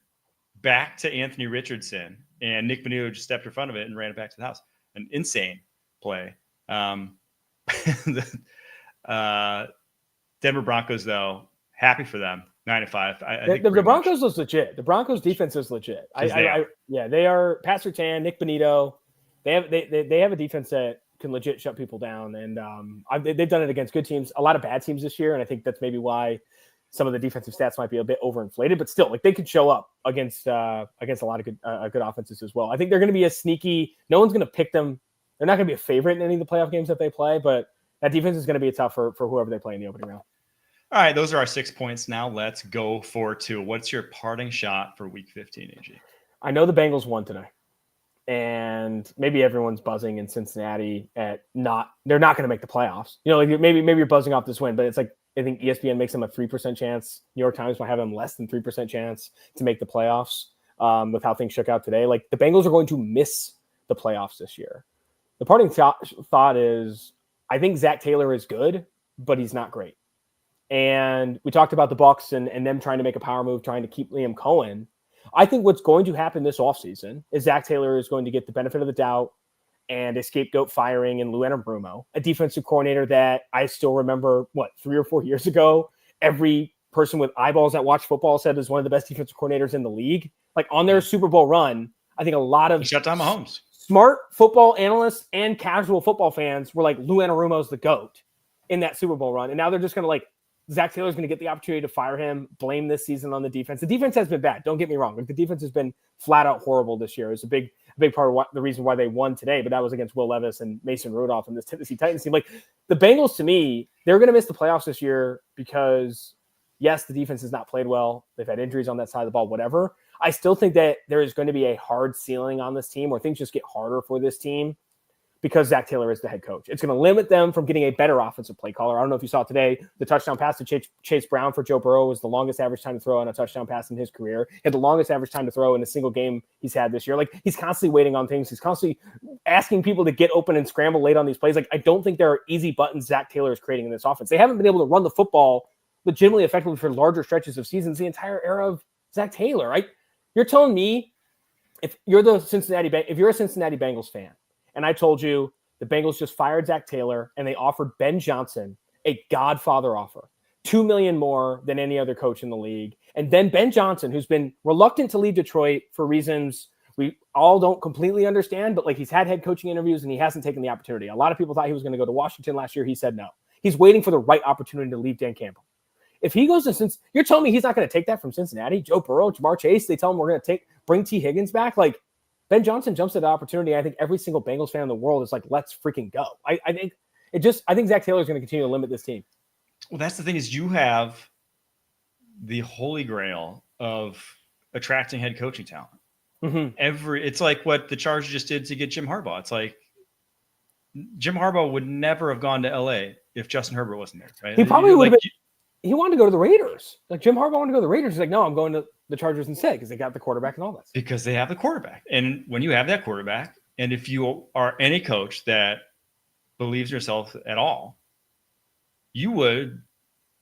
back to Anthony Richardson, and Nick Benito just stepped in front of it and ran it back to the house. An insane play. Denver Broncos, though, happy for them. 9-5. I think the Broncos was legit. The Broncos defense is legit. They are. Pat Surtain, Nick Benito. They have a defense that can legit shut people down, and they've done it against good teams, a lot of bad teams this year, and I think that's maybe why some of the defensive stats might be a bit overinflated. But still, like they could show up against a lot of good offenses as well. I think they're going to be a sneaky. No one's going to pick them. They're not going to be a favorite in any of the playoff games that they play, but that defense is going to be tough for whoever they play in the opening round. All right, those are our 6 points. Now let's go for 2. What's your parting shot for Week 15, AG? I know the Bengals won today, and maybe everyone's buzzing in Cincinnati they're not going to make the playoffs. Like maybe you're buzzing off this win, but it's like I think ESPN makes them a 3% chance. New York Times might have them less than 3% chance to make the playoffs with how things shook out today. Like the Bengals are going to miss the playoffs this year. The parting thought is I think Zach Taylor is good, but he's not great. And we talked about the Bucs and them trying to make a power move, trying to keep Liam Coen. I think what's going to happen this offseason is Zach Taylor is going to get the benefit of the doubt and a scapegoat firing in Lou Anarumo, a defensive coordinator that I still remember, 3 or 4 years ago, every person with eyeballs that watch football said is one of the best defensive coordinators in the league. Like on their Super Bowl run, I think a lot of shut down Mahomes. Smart football analysts and casual football fans were like, Lou Anarumo's the GOAT in that Super Bowl run. And now they're just going to Zach Taylor's going to get the opportunity to fire him, blame this season on the defense. The defense has been bad. Don't get me wrong. The defense has been flat out horrible this year. It's a big part of the reason why they won today, but that was against Will Levis and Mason Rudolph and this Tennessee Titans team. The Bengals, to me, they're going to miss the playoffs this year because, yes, the defense has not played well. They've had injuries on that side of the ball, whatever. I still think that there is going to be a hard ceiling on this team where things just get harder for this team because Zach Taylor is the head coach. It's going to limit them from getting a better offensive play caller. I don't know if you saw today, the touchdown pass to Chase Brown for Joe Burrow was the longest average time to throw on a touchdown pass in his career. He had the longest average time to throw in a single game he's had this year. He's constantly waiting on things. He's constantly asking people to get open and scramble late on these plays. I don't think there are easy buttons Zach Taylor is creating in this offense. They haven't been able to run the football legitimately effectively for larger stretches of seasons the entire era of Zach Taylor. You're telling me if you're a Cincinnati Bengals fan, and I told you the Bengals just fired Zach Taylor and they offered Ben Johnson a godfather offer, $2 million more than any other coach in the league. And then Ben Johnson, who's been reluctant to leave Detroit for reasons we all don't completely understand, but he's had head coaching interviews and he hasn't taken the opportunity. A lot of people thought he was going to go to Washington last year. He said no. He's waiting for the right opportunity to leave Dan Campbell. If he goes to Cincinnati, you're telling me he's not going to take that from Cincinnati? Joe Burrow, Jamar Chase, they tell him we're going to bring T. Higgins back. Ben Johnson jumps at the opportunity. I think every single Bengals fan in the world is let's freaking go. I think Zach Taylor is going to continue to limit this team. Well, that's the thing is you have the holy grail of attracting head coaching talent. Mm-hmm. It's like what the Chargers just did to get Jim Harbaugh. It's like Jim Harbaugh would never have gone to LA if Justin Herbert wasn't there. Right? He probably would have been. He wanted to go to the Raiders. Jim Harbaugh wanted to go to the Raiders. He's like, no, I'm going to the Chargers instead because they got the quarterback and all that. Because they have the quarterback. And when you have that quarterback, and if you are any coach that believes yourself at all, you would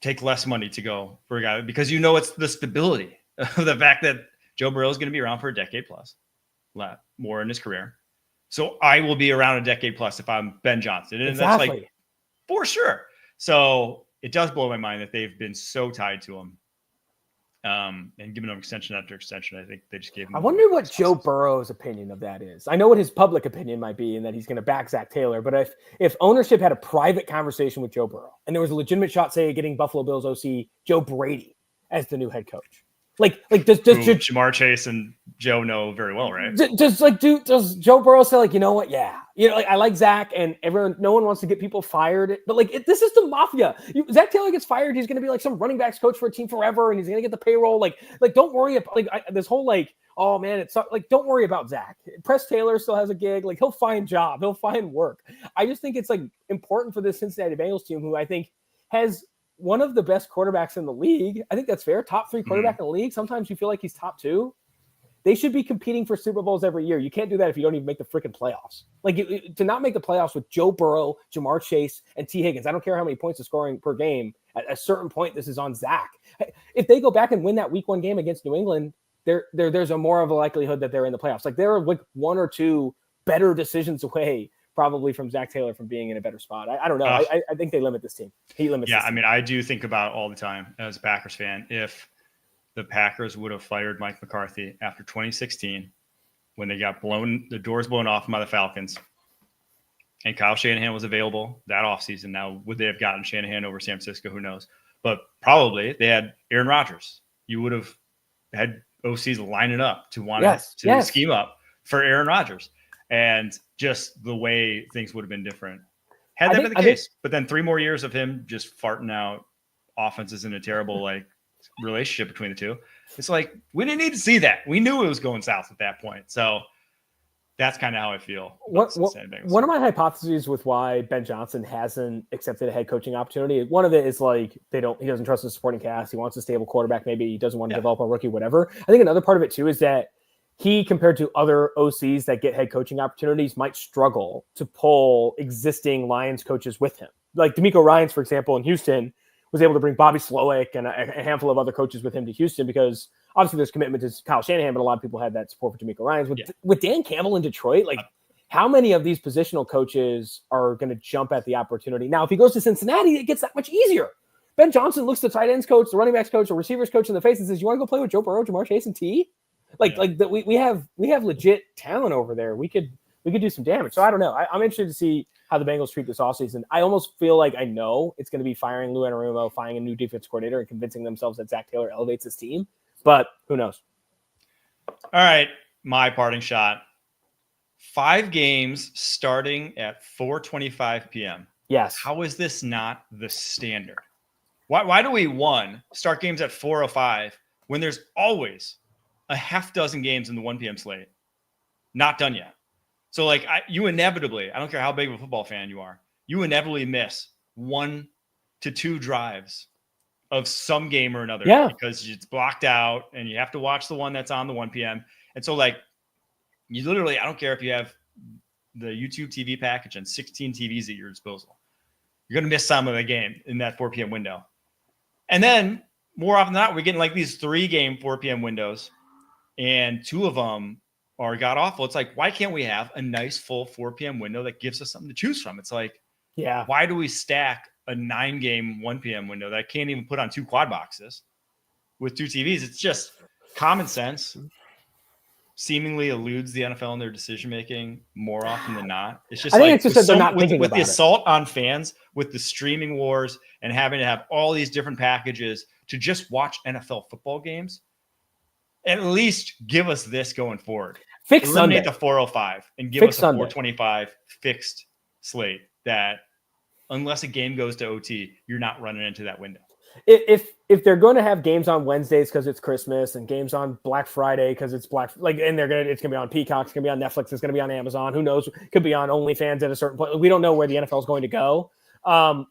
take less money to go for a guy because it's the stability of the fact that Joe Burrow is going to be around for a decade plus, more in his career. So I will be around a decade plus if I'm Ben Johnson. And exactly. That's for sure. So it does blow my mind that they've been so tied to him and giving him extension after extension. I think they just gave him. I wonder what Joe Burrow's opinion of that is. I know what his public opinion might be and that he's going to back Zach Taylor. But if ownership had a private conversation with Joe Burrow and there was a legitimate shot, say, getting Buffalo Bills OC Joe Brady as the new head coach. Does Jamar Chase and Joe know very well, right? Does Joe Burrow say you know what? Yeah, I like Zach, and no one wants to get people fired, but this is the mafia. Zach Taylor gets fired, he's going to be some running backs coach for a team forever, and he's going to get the payroll. Don't worry about this whole oh man, it's don't worry about Zach. Press Taylor still has a gig, he'll find job, he'll find work. I just think it's important for this Cincinnati Bengals team, who I think has one of the best quarterbacks in the league. I think that's fair. Top 3 quarterback in the league. Sometimes you feel like he's top 2. They should be competing for Super Bowls every year. You can't do that if you don't even make the freaking playoffs. To not make the playoffs with Joe Burrow, Jamar Chase, and T. Higgins. I don't care how many points they're scoring per game. At a certain point, this is on Zach. If they go back and win that week 1 game against New England, there's a more of a likelihood that they're in the playoffs. They're 1 or 2 better decisions away probably from Zach Taylor from being in a better spot. I don't know. I think they limit this team. He limits this team. I do think about all the time as a Packers fan, if the Packers would have fired Mike McCarthy after 2016 when they got the doors blown off by the Falcons and Kyle Shanahan was available that offseason. Now, would they have gotten Shanahan over San Francisco? Who knows? But probably they had Aaron Rodgers. You would have had OCs lining up to want to scheme up for Aaron Rodgers. And just the way things would have been different had that been the case. But then 3 more years of him just farting out offenses in a terrible relationship between the two. It's we didn't need to see that. We knew it was going south at that point. So that's kind of how I feel. One of my hypotheses with why Ben Johnson hasn't accepted a head coaching opportunity, one of it is he doesn't trust the supporting cast. He wants a stable quarterback. Maybe he doesn't want to develop a rookie, whatever. I think another part of it too is that he, compared to other OCs that get head coaching opportunities, might struggle to pull existing Lions coaches with him. DeMeco Ryans, for example, in Houston, was able to bring Bobby Slowick and a handful of other coaches with him to Houston because obviously there's commitment to Kyle Shanahan, but a lot of people had that support for D'Amico Ryans. With Dan Campbell in Detroit, like how many of these positional coaches are going to jump at the opportunity? Now, if he goes to Cincinnati, it gets that much easier. Ben Johnson looks the tight ends coach, the running backs coach, the receivers coach in the face and says, "You want to go play with Joe Burrow, Jamar Chase, and T?" We have legit talent over there. We could do some damage. So I don't know. I'm interested to see how the Bengals treat this offseason. I almost feel like I know it's going to be firing Lou Anarumo, finding a new defense coordinator, and convincing themselves that Zach Taylor elevates his team. But who knows? All right, my parting shot. 5 games starting at 4:25 p.m. Yes. How is this not the standard? Why do we start games at 4:05 when there's always a half dozen games in the 1 p.m. slate not done yet? So like you inevitably, I don't care how big of a football fan you are, you inevitably miss 1 to 2 drives of some game or another because it's blocked out and you have to watch the one that's on the 1 p.m. And so like you literally, I don't care if you have the YouTube TV package and 16 TVs at your disposal, you're going to miss some of the game in that 4 p.m. window. And then more often than not, we're getting like these 3-game 4 p.m. windows and 2 of them are god awful. It's like, why can't we have a nice full 4 p.m. window that gives us something to choose from? It's like, why do we stack a 9-game 1 p.m. window that I can't even put on 2 quad boxes with 2 TVs? It's just common sense. Seemingly eludes the NFL in their decision making more often than not. It's just it's just that they're not thinking with about the it. assault on fans, with the streaming wars, and having to have all these different packages to just watch NFL football games. At least give us this going forward. Eliminate the 4:05 and give us a 4:25 fixed slate that, unless a game goes to OT, you're not running into that window. If they're going to have games on Wednesdays because it's Christmas and games on Black Friday because it's it's going to be on Peacock, it's going to be on Netflix, it's going to be on Amazon. Who knows? It could be on OnlyFans at a certain point. We don't know where the NFL is going to go.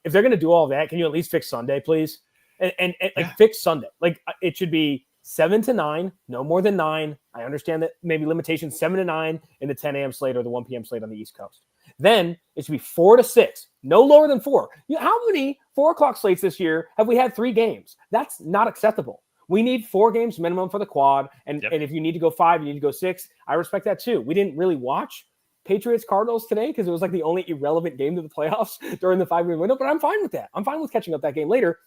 If they're going to do all of that, can you at least fix Sunday, please? And fix Sunday. Like it should be 7 to 9, no more than 9. I understand that maybe limitations 7 to 9 in the 10 a.m. slate or the 1 p.m. slate on the East Coast. Then it should be 4 to 6, no lower than 4. How many 4 o'clock slates this year have we had 3 games? That's not acceptable. We need 4 games minimum for the quad. And if you need to go 5, you need to go 6. I respect that too. We didn't really watch Patriots Cardinals today because it was like the only irrelevant game to the playoffs during the 5-game window, but I'm fine with that. I'm fine with catching up that game later.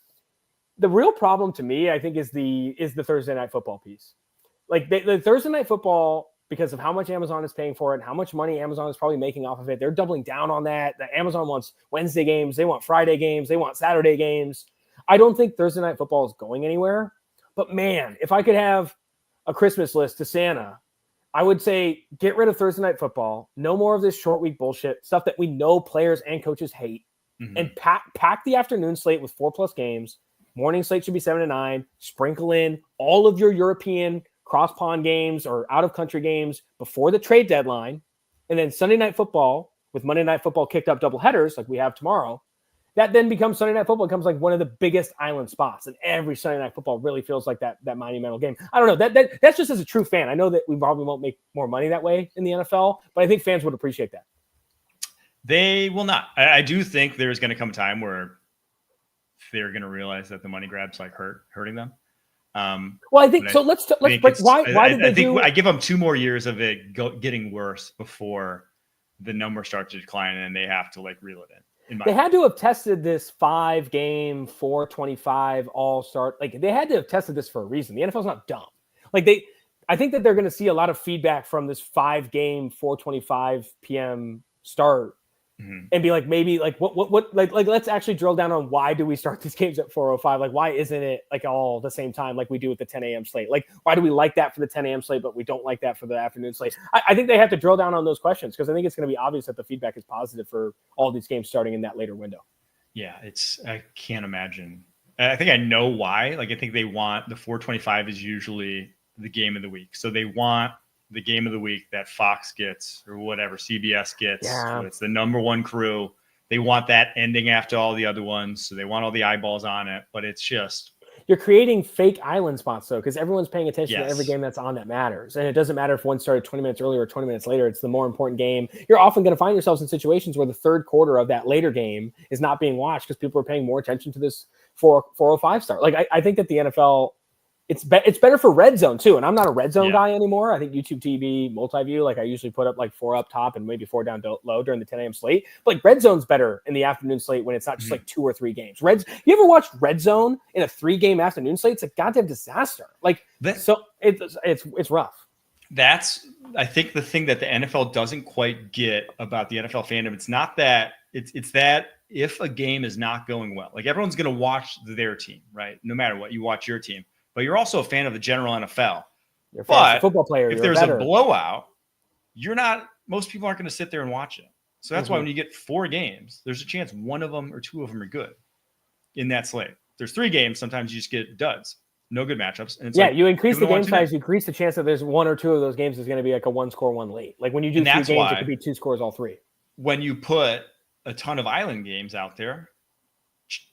The real problem to me, I think, is the Thursday night football piece. Like the Thursday night football, because of how much Amazon is paying for it and how much money Amazon is probably making off of it, they're doubling down on that. The Amazon wants Wednesday games. They want Friday games. They want Saturday games. I don't think Thursday night football is going anywhere. But man, if I could have a Christmas list to Santa, I would say get rid of Thursday night football. No more of this short week bullshit, stuff that we know players and coaches hate. Mm-hmm. And pack the afternoon slate with 4+ games. Morning slate should be 7 to 9. Sprinkle in all of your European cross-pond games or out-of-country games before the trade deadline. And then Sunday night football with Monday night football kicked up double headers like we have tomorrow. That then becomes Sunday night football. It becomes like one of the biggest island spots. And every Sunday night football really feels like that monumental game. I don't know. That's just as a true fan. I know that we probably won't make more money that way in the NFL, but I think fans would appreciate that. They will not. I do think there's going to come a time where they're going to realize that the money grab's like hurting them. Well, I think so. Let's break. Why did they do? I give them 2 more years of it getting worse before the number starts to decline, and they have to like reel it in. They had to have tested this 5-game 4:25 all start. Like they had to have tested this for a reason. The NFL's not dumb. I think that they're going to see a lot of feedback from this 5-game 4:25 p.m. start. Mm-hmm. And be like, maybe like what like let's actually drill down on why do we start these games at 4:05? Like, why isn't it like all the same time like we do with the 10 a.m. slate? Like, why do we like that for the 10 a.m. slate, but we don't like that for the afternoon slate? I think they have to drill down on those questions because I think it's going to be obvious that the feedback is positive for all these games starting in that later window. Yeah, I can't imagine. I think I know why. Like, I think they want the 4:25 is usually the game of the week, so they want the game of the week that Fox gets or whatever CBS gets. Yeah. So it's the number one crew. They want that ending after all the other ones. So they want all the eyeballs on it, but it's just, you're creating fake island spots though, because everyone's paying attention to every Yes. game that's on that matters. And it doesn't matter if one started 20 minutes earlier or 20 minutes later. It's the more important game. You're often going to find yourselves in situations where the third quarter of that later game is not being watched because people are paying more attention to this 405 start. Like I think that the NFL, it's better for red zone too. And I'm not a red zone guy anymore. I think YouTube TV, multi-view, like I usually put up like 4 up top and maybe 4 down low during the 10 a.m. slate. But like red zone's better in the afternoon slate when it's not just like 2 or 3 games. You ever watched red zone in a 3-game afternoon slate? It's a goddamn disaster. Like so it's rough. That's, I think, the thing that the NFL doesn't quite get about the NFL fandom. It's not that it's that if a game is not going well, like everyone's going to watch their team, right? No matter what, you watch your team. But you're also a fan of the general NFL. You're a fantasy football player. If there's a blowout, most people aren't going to sit there and watch it. So that's why when you get 4 games, there's a chance one of them or 2 of them are good in that slate. There's 3 games. Sometimes you just get duds. No good matchups. And it's you increase the game size, you increase the chance that there's 1 or 2 of those games is going to be like a 1-score, 1 late. Like when you do 3 games, it could be 2 scores all 3. When you put a ton of island games out there,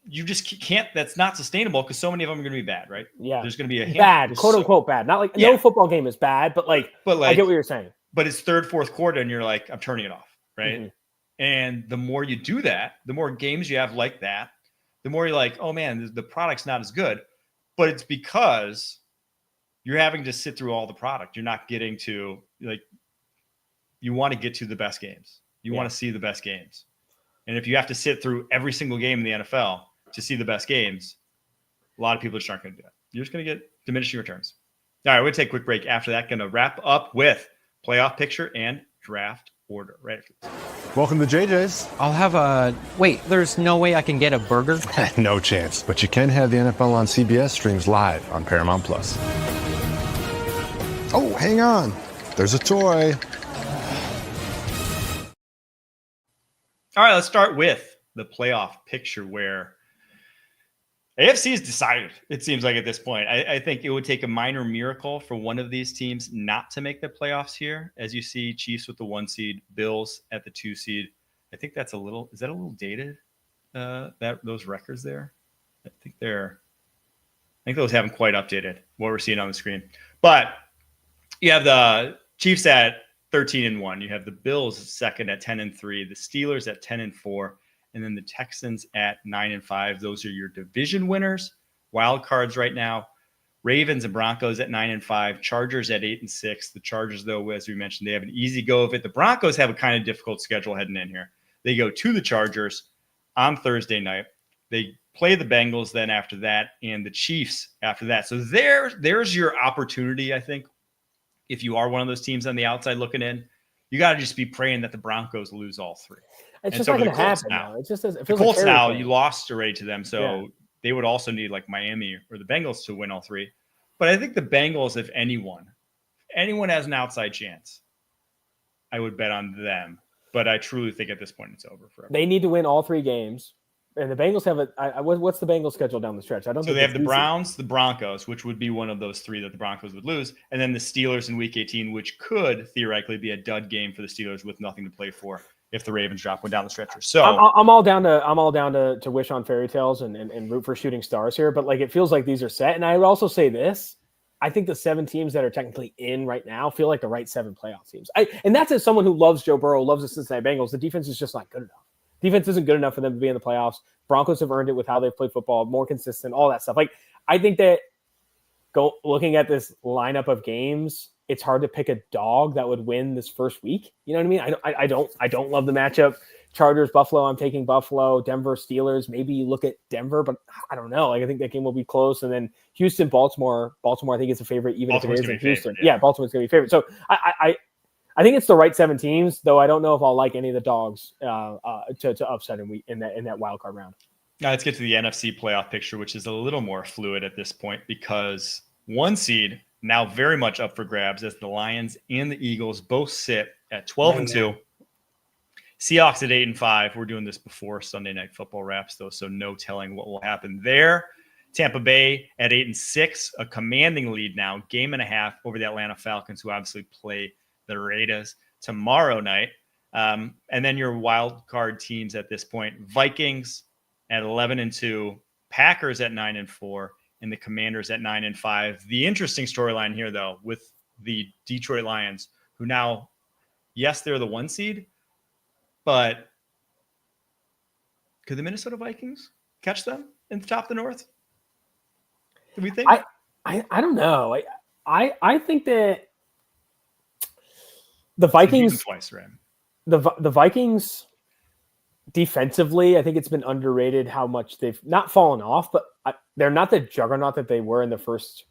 you just can't. That's not sustainable because so many of them are going to be bad, right? Yeah, there's going to be a bad, quote unquote bad. Not like no football game is bad, but like I get what you're saying. But it's third, fourth quarter, and you're like, I'm turning it off, right? And the more you do that, the more games you have like that, the more you're like, oh man, the product's not as good. But it's because you're having to sit through all the product. You're not getting to you want to get to the best games. You want to see the best games. And if you have to sit through every single game in the NFL to see the best games, a lot of people just aren't going to do that. You're just going to get diminishing returns. All right, we'll take a quick break. After that, going to wrap up with playoff picture and draft order. Right after this. Welcome to JJ's. I'll have a... Wait, there's no way I can get a burger? No chance, but you can have the NFL on CBS streams live on Paramount+. Oh, hang on. There's a toy. All right, let's start with the playoff picture where AFC is decided, it seems like at this point. I think it would take a minor miracle for one of these teams not to make the playoffs here. As you see, Chiefs with the 1 seed, Bills at the 2 seed. I think is that a little dated, those records there? I think those haven't quite updated what we're seeing on the screen. But you have the Chiefs at 13-1. You have the Bills second at 10-3, the Steelers at 10-4, and then the Texans at 9-5. Those are your division winners. Wild cards right now. Ravens and Broncos at 9-5. Chargers at 8-6. The Chargers, though, as we mentioned, they have an easy go of it. The Broncos have a kind of difficult schedule heading in here. They go to the Chargers on Thursday night. They play the Bengals then after that, and the Chiefs after that. So there's your opportunity, I think. If you are one of those teams on the outside looking in, you got to just be praying that the Broncos lose all 3. It's just not going to happen now. It just doesn't. It feels the Colts like now, you lost already to them, so they would also need like Miami or the Bengals to win all 3. But I think the Bengals, if anyone has an outside chance, I would bet on them. But I truly think at this point it's over for them. They need to win all 3 games. And the Bengals have what's the Bengals schedule down the stretch? So they have the Browns, the Broncos, which would be one of those 3 that the Broncos would lose, and then the Steelers in Week 18, which could theoretically be a dud game for the Steelers with nothing to play for if the Ravens drop one down the stretcher. So I'm all down to wish on fairy tales and root for shooting stars here, but like it feels like these are set. And I would also say this: I think the 7 teams that are technically in right now feel like the right 7 playoff teams. And that's as someone who loves Joe Burrow, loves the Cincinnati Bengals. The defense is just not good enough. Defense isn't good enough for them to be in the playoffs. Broncos have earned it with how they've played football, more consistent, all that stuff. Like, I think that looking at this lineup of games, it's hard to pick a dog that would win this first week. You know what I mean? I don't love the matchup. Chargers, Buffalo, I'm taking Buffalo. Denver, Steelers, maybe you look at Denver, but I don't know. Like, I think that game will be close. And then Houston, Baltimore, I think is a favorite, even if it is in Houston. Yeah, Baltimore's going to be a favorite. So I think it's the right 7 teams, though I don't know if I'll like any of the dogs to upset in that wild card round. Now let's get to the NFC playoff picture, which is a little more fluid at this point because 1 seed now very much up for grabs as the Lions and the Eagles both sit at 12-2. Seahawks at 8-5. We're doing this before Sunday Night Football wraps, though, so no telling what will happen there. Tampa Bay at 8-6, a commanding lead now, 1.5 over the Atlanta Falcons, who obviously play the Raiders tomorrow night. And then your wild card teams at this point: Vikings at 11-2, Packers at 9-4, and the Commanders at 9-5. The interesting storyline here, though, with the Detroit Lions, who now, yes, they're the 1 seed, but could the Minnesota Vikings catch them in the top of the North? Do we think? I don't know. I think that the Vikings twice, right? The Vikings defensively, I think it's been underrated how much they've not fallen off, but they're not the juggernaut that they were in the first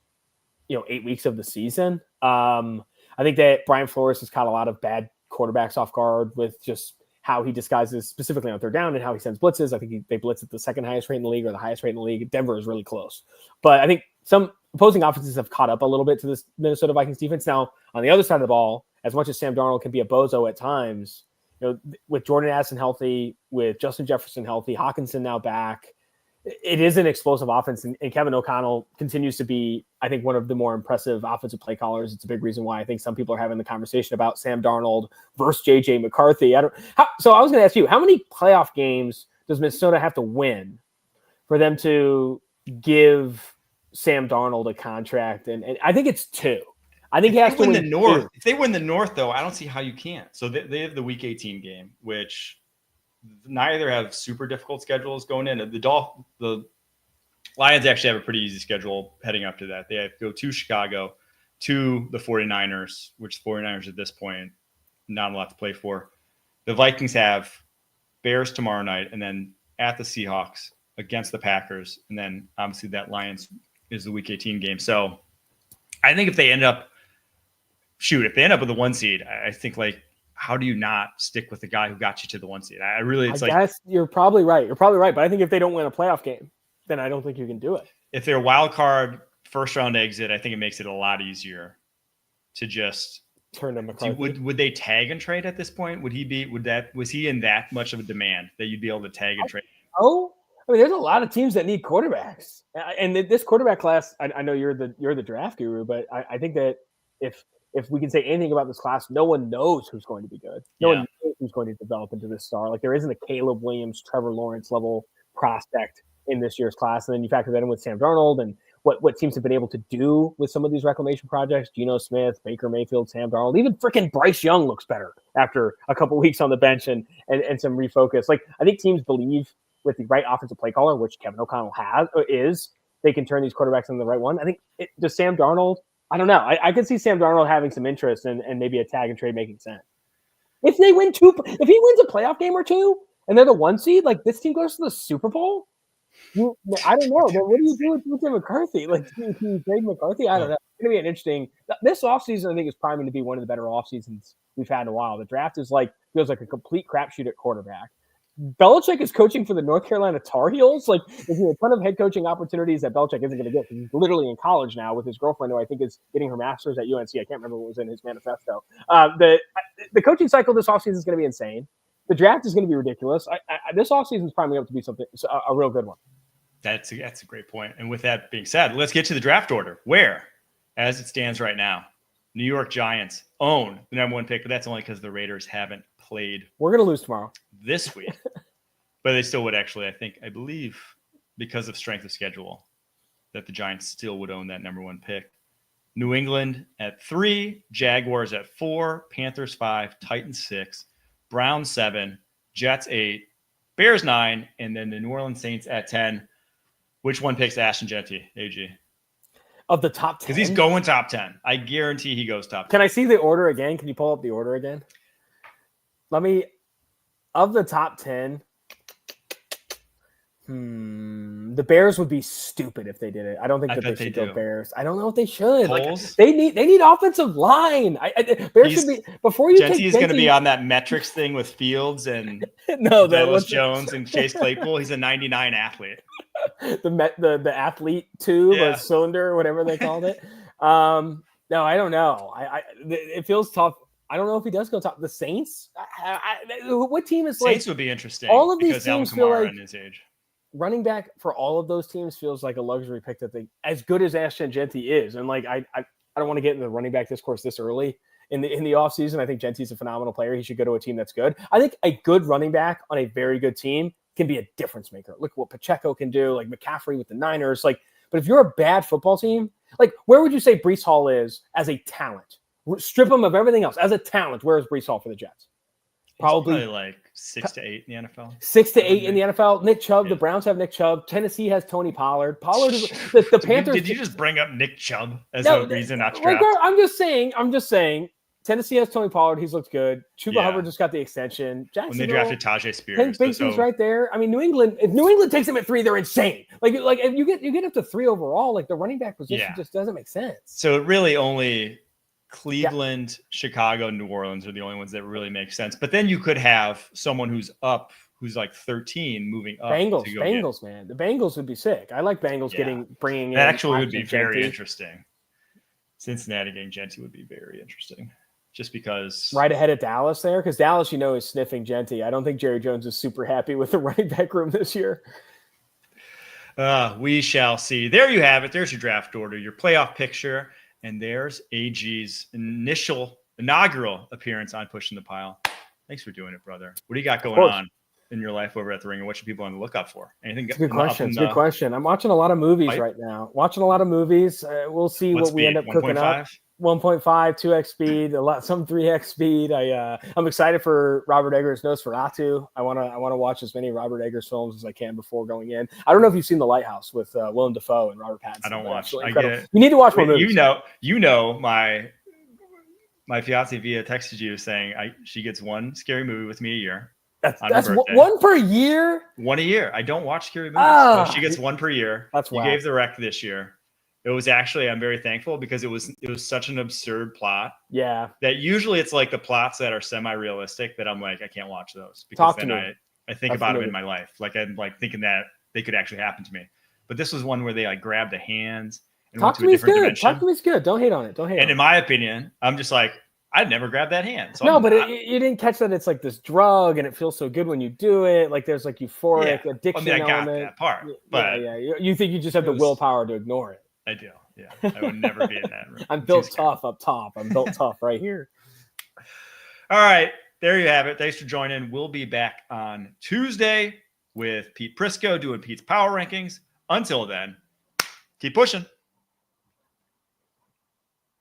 8 weeks of the season. I think that Brian Flores has caught a lot of bad quarterbacks off guard with just how he disguises specifically on third down and how he sends blitzes. I think they blitz at the second highest rate in the league or the highest rate in the league. Denver is really close. But I think some opposing offenses have caught up a little bit to this Minnesota Vikings defense. Now, on the other side of the ball, as much as Sam Darnold can be a bozo at times, with Jordan Addison healthy, with Justin Jefferson healthy, Hawkinson now back, it is an explosive offense. And Kevin O'Connell continues to be, I think, one of the more impressive offensive play callers. It's a big reason why I think some people are having the conversation about Sam Darnold versus JJ McCarthy. So I was going to ask you, how many playoff games does Minnesota have to win for them to give Sam Darnold a contract? And I think it's 2. I think he has to win the North. 2. If they win the North, though, I don't see how you can't. So they have the Week 18 game, which neither have super difficult schedules going in. The Lions actually have a pretty easy schedule heading up to that. They have to go to Chicago, to the 49ers, which the 49ers at this point, not a lot to play for. The Vikings have Bears tomorrow night, and then at the Seahawks against the Packers. And then obviously that Lions is the Week 18 game. So I think if they end up with the 1 seed, I think how do you not stick with the guy who got you to the 1 seed? I guess you're probably right. But I think if they don't win a playoff game, then I don't think you can do it. If they're wild card first round exit, I think it makes it a lot easier to just turn to McCarthy. Would they tag and trade at this point? Was he in that much of a demand that you'd be able to tag and trade? Oh, I mean, there's a lot of teams that need quarterbacks, and this quarterback class. I know you're the draft guru, but I think that if we can say anything about this class, no one knows who's going to be good. No one knows who's going to develop into this star. Like there isn't a Caleb Williams, Trevor Lawrence level prospect in this year's class. And then you factor that in with Sam Darnold and what teams have been able to do with some of these reclamation projects. Geno Smith, Baker Mayfield, Sam Darnold, even freaking Bryce Young looks better after a couple weeks on the bench and some refocus. Like I think teams believe with the right offensive play caller, which Kevin O'Connell they can turn these quarterbacks into the right one. I think does Sam Darnold, I don't know. I could see Sam Darnold having some interest and maybe a tag and trade making sense. If he wins a playoff game or 2 and they're the 1 seed, like this team goes to the Super Bowl, I don't know. What do you do with DJ McCarthy? Like, do you trade McCarthy? I don't know. It's going to be an interesting – this offseason I think is priming to be one of the better offseasons we've had in a while. The draft feels like a complete crapshoot at quarterback. Belichick is coaching for the North Carolina Tar Heels. Like, there's a ton of head coaching opportunities that Belichick isn't going to get. He's literally in college now with his girlfriend, who I think is getting her master's at UNC. I can't remember what was in his manifesto. The coaching cycle this offseason is going to be insane. The draft is going to be ridiculous. This offseason is priming up to be a real good one. That's a great point. And with that being said, let's get to the draft order. Where, as it stands right now, New York Giants own the number 1 pick, but that's only because the Raiders haven't played. We're going to lose tomorrow. This week. But they still would actually, I believe, because of strength of schedule, that the Giants still would own that number 1 pick. New England at 3, Jaguars at 4, Panthers 5, Titans 6, Browns 7, Jets 8, Bears 9, and then the New Orleans Saints at 10. Which one picks Ashton Jeanty, AG? Of the top 10? Because he's going top 10. I guarantee he goes top 10. Can I see the order again? Can you pull up the order again? Of the top 10, the Bears would be stupid if they did it. I don't think they should go Bears. I don't know if they should. They need offensive line. Bears should be before you. Jeanty is going to be on that metrics thing with Fields and Dallas Jones and Chase Claypool. He's a 99 athlete. the athlete tube or cylinder, whatever they called it. No, I don't know. It feels tough. I don't know if he does go top. The Saints? What team is Saints would be interesting. All of these teams feel like his age. Running back for all of those teams feels like a luxury pick that they, as good as Ashton Jeanty is. And like, I don't want to get into the running back discourse this early in the offseason. I think Genty's a phenomenal player. He should go to a team that's good. I think a good running back on a very good team can be a difference maker. Look what Pacheco can do, like McCaffrey with the Niners. Like But if you're a bad football team, like where would you say Breece Hall is as a talent? Strip him of everything else. As a talent, where is Breece Hall for the Jets? Probably like 6 to 8 in the NFL. 6 to 8 in the NFL. Nick Chubb, the Browns have Nick Chubb. Tennessee has Tony Pollard. Pollard is the Panthers. Did you just bring up Nick Chubb as a reason not to draft? I'm just saying. Tennessee has Tony Pollard. He's looked good. Chuba Hubbard just got the extension. When they drafted Tajay Spears, Hank Bigsby's right there. I mean, New England. If New England takes him at 3, they're insane. Like if you get up to 3 overall, like the running back position just doesn't make sense. So it really only Cleveland, Chicago, New Orleans are the only ones that really make sense. But then you could have someone who's like 13 moving up. Bengals, man. The Bengals would be sick. I like Bengals bringing in. That actually would be very interesting. Cincinnati getting Genty would be very interesting. Just because right ahead of Dallas there, because Dallas, is sniffing Genty. I don't think Jerry Jones is super happy with the running back room this year. We shall see. There you have it. There's your draft order, your playoff picture, and there's AG's inaugural appearance on Pushing the Pile. Thanks for doing it, brother. What do you got going on in your life over at the Ringer? What should people on the lookout for? Anything? Good question. Good question. I'm watching a lot of movies right now. We'll see what we end up cooking up. 1.5, 2x speed, some 3x speed. I'm excited for Robert Eggers' Nosferatu. I want to watch as many Robert Eggers films as I can before going in. I don't know if you've seen The Lighthouse with Willem Dafoe and Robert Pattinson. I don't watch. I get it. You need to watch more movies. My fiance Via texted you saying she gets one scary movie with me a year. That's one per year. One a year. I don't watch scary movies. So she gets one per year. That's you gave the rec this year. It was actually, I'm very thankful because it was such an absurd plot. Yeah. That usually it's like the plots that are semi-realistic that I'm like, I can't watch those because then I think about them in my life. Like I'm like thinking that they could actually happen to me. But this was one where they like grabbed the hands and went to a different dimension. Talk to me is good. Don't hate on it. And in my opinion, I'm just like, I'd never grab that hand. So you didn't catch that it's like this drug and it feels so good when you do it. Like there's like euphoric addiction I got element. that part. But you think you just have the willpower to ignore it. I do. Yeah. I would never be in that room. I'm built tough up top. I'm built tough right here. All right. There you have it. Thanks for joining. We'll be back on Tuesday with Pete Prisco doing Pete's Power Rankings. Until then, keep pushing.